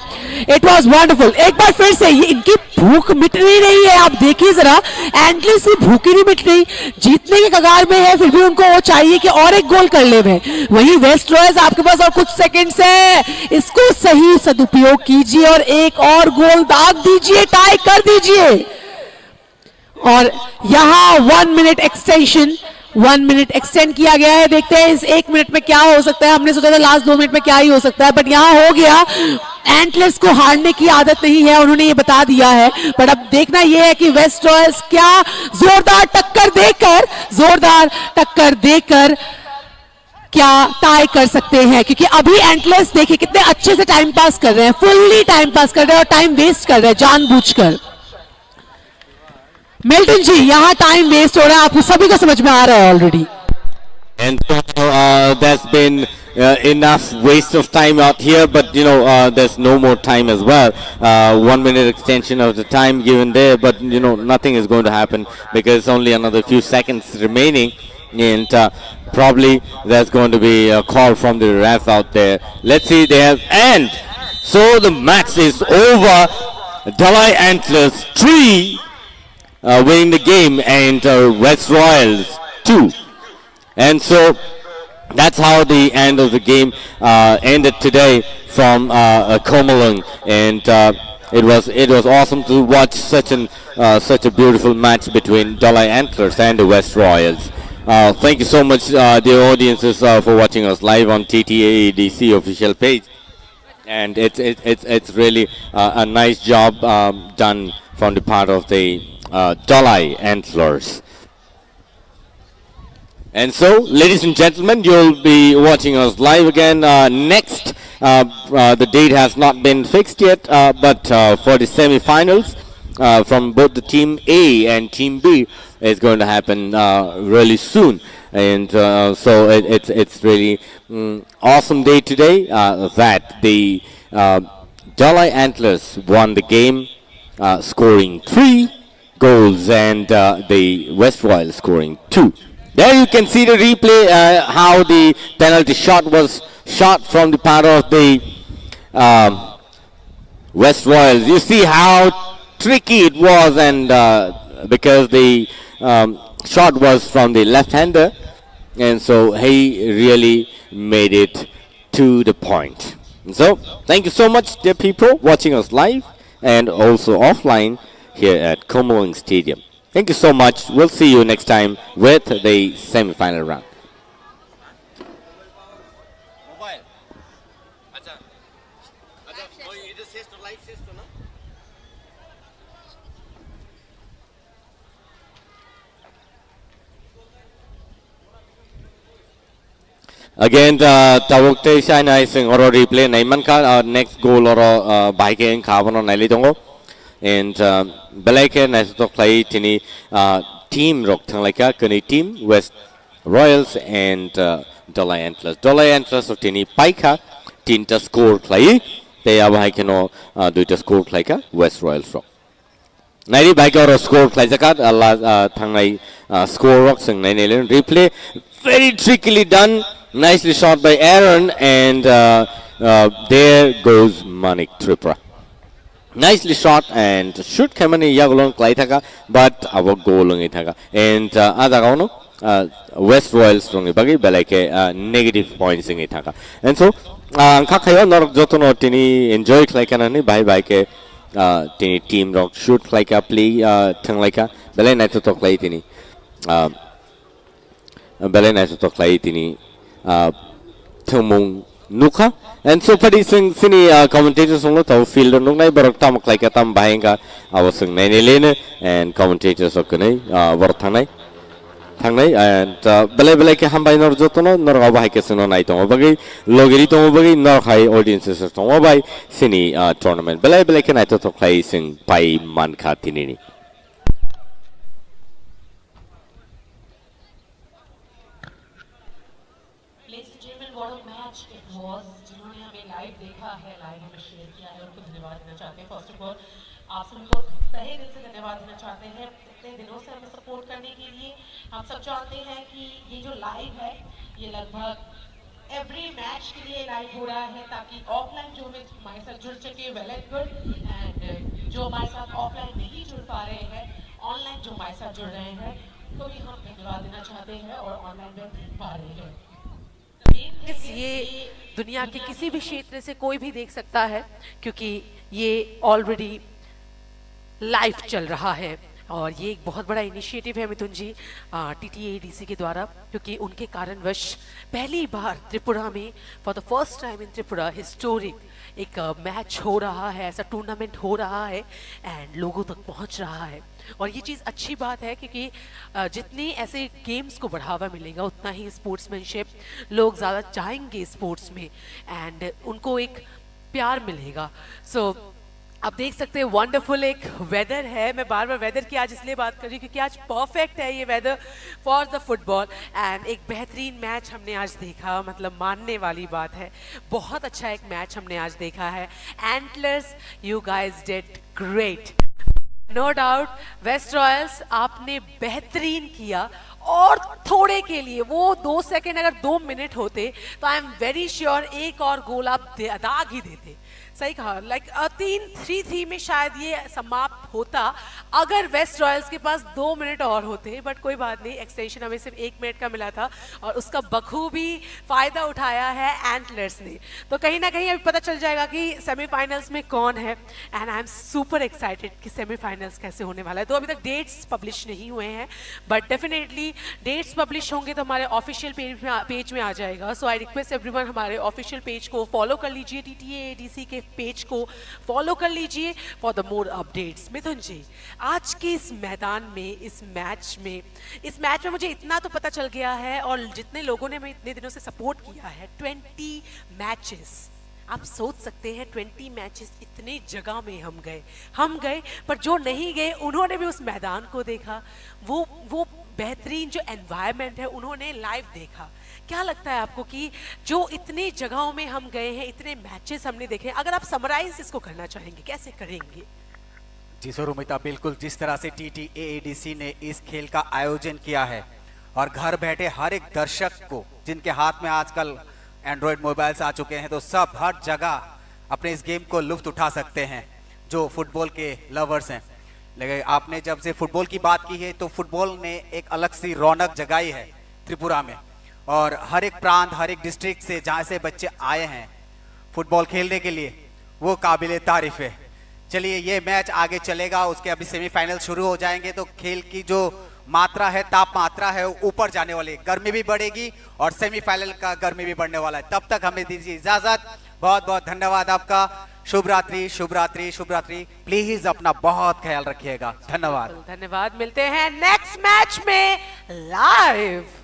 इट वॉज वंडरफुल। एक बार फिर से ये इनकी भूख मिट नहीं रही है, आप देखिए जरा, एंटलर्स की भूख ही नहीं मिट रही, जीतने के कगार में है, फिर भी उनको वो चाहिए कि और एक गोल कर ले। वहीं वेस्ट रॉयल्स आपके पास और कुछ सेकंड्स है, इसको सही सदुपयोग कीजिए और एक और गोल दाग दीजिए, टाई कर दीजिए। और यहां 1 मिनट एक्सटेंशन, 1 मिनट एक्सटेंड किया गया है। देखते हैं इस 1 मिनट में क्या हो सकता है। हमने सोचा था लास्ट 2 मिनट में क्या ही हो सकता है, बट यहां हो गया। एंटलर्स को हारने की आदत नहीं है, उन्होंने ये बता दिया है, बट अब देखना यह है कि वेस्ट रॉयल्स क्या जोरदार टक्कर देकर क्या टाई कर सकते हैं, क्योंकि अभी एंटलर्स देखिए कितने अच्छे से टाइम पास कर रहे हैं, फुल्ली टाइम पास कर रहे हैं और टाइम वेस्ट कर रहे हैं जानबूझकर। मिल्टन जी, यहां टाइम वेस्ट हो रहा है, आपको सभी को समझ में आ रहा है already. And there's been enough waste of time out here, but there's no more time as well. 1 minute extension of the time given there, but nothing is going to happen because only another few seconds remaining, and probably there's going to be a call from the ref out there. Let's see there, and so the match is over. Dalai Antlers 3 winning the game, and West Royals 2. And so that's how the end of the game ended today from Komalung, and it was awesome to watch such a beautiful match between Dalai Antlers and the West Royals. Thank you so much, dear audiences, for watching us live on TTADC official page, and it's really a nice job done from the part of the Dalai Antlers. And so, ladies and gentlemen, you'll be watching us live again next. The date has not been fixed yet, but for the semi-finals from both the Team A and Team B is going to happen really soon. And so it's really awesome day today that the Dalai Antlers won the game, scoring 3 goals, and the West Royals scoring 2. There you can see the replay, how the penalty shot was shot from the part of the West Royals. You see how tricky it was, and because the shot was from the left-hander, and so he really made it to the point. So thank you so much, dear people, watching us live and also offline here at Komalung Stadium. Thank you so much. We'll see you next time with the semi-final round. Again, tabuk te sai nai sing oro replay nai man ka next goal oro bike en khabono nai li dongo and belake nai to play tini team rock thang like kani team West Royals and Dollar Antlers. Dollar Antlers of tini paika tinta score play te abai keno duita score play ka West Royals rock. Nairi bike oro score play zakat Allah thang nai score rock sing nai nai replay very trickily done. Nicely shot by Aaron and there goes Manik Tripura. Nicely shot and shoot kamani yagolong play thaka but our goal long thaka and ada gaono West Royals long bagi belake negative points in thaka and so angka khayo nor jotono tini enjoy play kanani bye bye ke tini team rock shoot like a play thang like a belai nai to play tini belai nai to play tini thumung nuka and so padi sing sini commentators song to fielder nung nai barok tam klai ka tam bahenga awasung nai lene and commentators ok nai war thanai and bele bele ke ham bai nor jotono nor ga bai ke sino nai to bagi logeri to bagi nor high audiences to bai sini tournament bele bele ke nai to play sing pai man kha tinini जिन्होंने हमें live देखा है, live हमें share किया है, उनको धन्यवाद देना चाहते हैं। फर्स्ट ऑफ ऑल आप सभी को तहे दिल से धन्यवाद देना चाहते हैं इतने दिनों से हमें सपोर्ट करने के लिए। हम सब जानते हैं कि ये जो लाइव है ये लगभग एवरी मैच के लिए लाइव हो रहा है ताकि ऑफलाइन जो हमारे साथ जुड़ सके वेल एंड गुड एंड जो हमारे साथ ऑफलाइन नहीं जुड़ पा रहे हैं ऑनलाइन जो हमारे साथ जुड़ रहे हैं तो भी हम धन्यवाद देना चाहते हैं और ऑनलाइन में पा रहे हैं। ये दुनिया के किसी भी क्षेत्र से कोई भी देख सकता है क्योंकि ये ऑलरेडी लाइव चल रहा है और ये एक बहुत बड़ा इनिशिएटिव है मिथुन जी TTADC के द्वारा क्योंकि उनके कारणवश पहली बार त्रिपुरा में for the first time in Tripura historic एक मैच हो रहा है, ऐसा टूर्नामेंट हो रहा है एंड लोगों तक पहुंच रहा है और ये चीज़ अच्छी बात है क्योंकि जितनी ऐसे गेम्स को बढ़ावा मिलेगा उतना ही स्पोर्ट्समैनशिप लोग ज़्यादा चाहेंगे स्पोर्ट्स में एंड उनको एक प्यार मिलेगा। सो आप देख सकते हैं वंडरफुल एक वेदर है। मैं बार बार वेदर की आज इसलिए बात कर रही हूँ क्योंकि आज परफेक्ट है ये weather for the football and एक बेहतरीन मैच हमने आज देखा, मतलब मानने वाली बात है। बहुत अच्छा एक मैच हमने आज देखा है। Antlers you guys did great, no doubt. West Royals आपने बेहतरीन किया और थोड़े के लिए वो 2 सेकेंड अगर 2 मिनट होते तो आई एम वेरी श्योर एक और गोल आप दाग ही देते। सही कहा, लाइक 3-3 में शायद ये समाप्त होता अगर वेस्ट रॉयल्स के पास 2 मिनट और होते, बट कोई बात नहीं, एक्सटेंशन हमें सिर्फ 1 मिनट का मिला था और उसका बखूबी फायदा उठाया है एंटलर्स ने। तो कहीं ना कहीं अभी पता चल जाएगा कि सेमीफाइनल्स में कौन है and I am super excited कि सेमीफाइनल्स कैसे होने वाला है। तो अभी तक डेट्स पब्लिश नहीं हुए हैं बट डेफिनेटली डेट्स पब्लिश होंगे तो हमारे ऑफिशियल पेज में आ जाएगा। सो आई रिक्वेस्ट एवरीवन हमारे ऑफिशियल पेज को फॉलो कर लीजिए, TTADC के पेज को फॉलो कर लीजिए फॉर द मोर अपडेट्स। मिथुन जी, आज के इस मैदान में इस मैच में मुझे इतना तो पता चल गया है और जितने लोगों ने हमें इतने दिनों से सपोर्ट किया है 20 मैचेस, आप सोच सकते हैं 20 मैचेस इतने जगह में हम गए पर जो नहीं गए उन्होंने भी उस मैदान को देखा, वो बेहतरीन जो एनवायरनमेंट है उन्होंने लाइव देखा। क्या लगता है आपको कि जो इतने जगहों में हम गए हैं, इतने मैचेस हमने देखे, अगर आप समराइज इसको करना चाहेंगे कैसे करेंगे? जी सुरुमिता, बिल्कुल जिस तरह से TTADC ने इस खेल का आयोजन किया है और घर बैठे हर एक दर्शक को जिनके हाथ में आजकल एंड्रॉयड मोबाइल्स आ चुके हैं तो सब हर जगह अपने इस गेम को लुत्फ उठा सकते हैं जो फुटबॉल के लवर्स हैं। लेकिन आपने जब से फुटबॉल की बात की है तो फुटबॉल ने एक अलग सी रौनक जगाई है त्रिपुरा में और हर एक प्रांत, हर एक डिस्ट्रिक्ट से जहाँ से बच्चे आए हैं फुटबॉल खेलने के लिए वो काबिले तारीफ है। चलिए, ये मैच आगे चलेगा, उसके अभी सेमीफाइनल शुरू हो जाएंगे तो खेल की जो मात्रा है, तापमात्रा है, ऊपर जाने वाली, गर्मी भी बढ़ेगी और सेमीफाइनल का गर्मी भी बढ़ने वाला है। तब तक हमें दीजिए इजाजत। बहुत बहुत धन्यवाद आपका। शुभ रात्रि, शुभ रात्रि, शुभ रात्रि। प्लीज अपना बहुत ख्याल रखिएगा। धन्यवाद। धन्यवाद। मिलते हैं नेक्स्ट मैच में लाइव।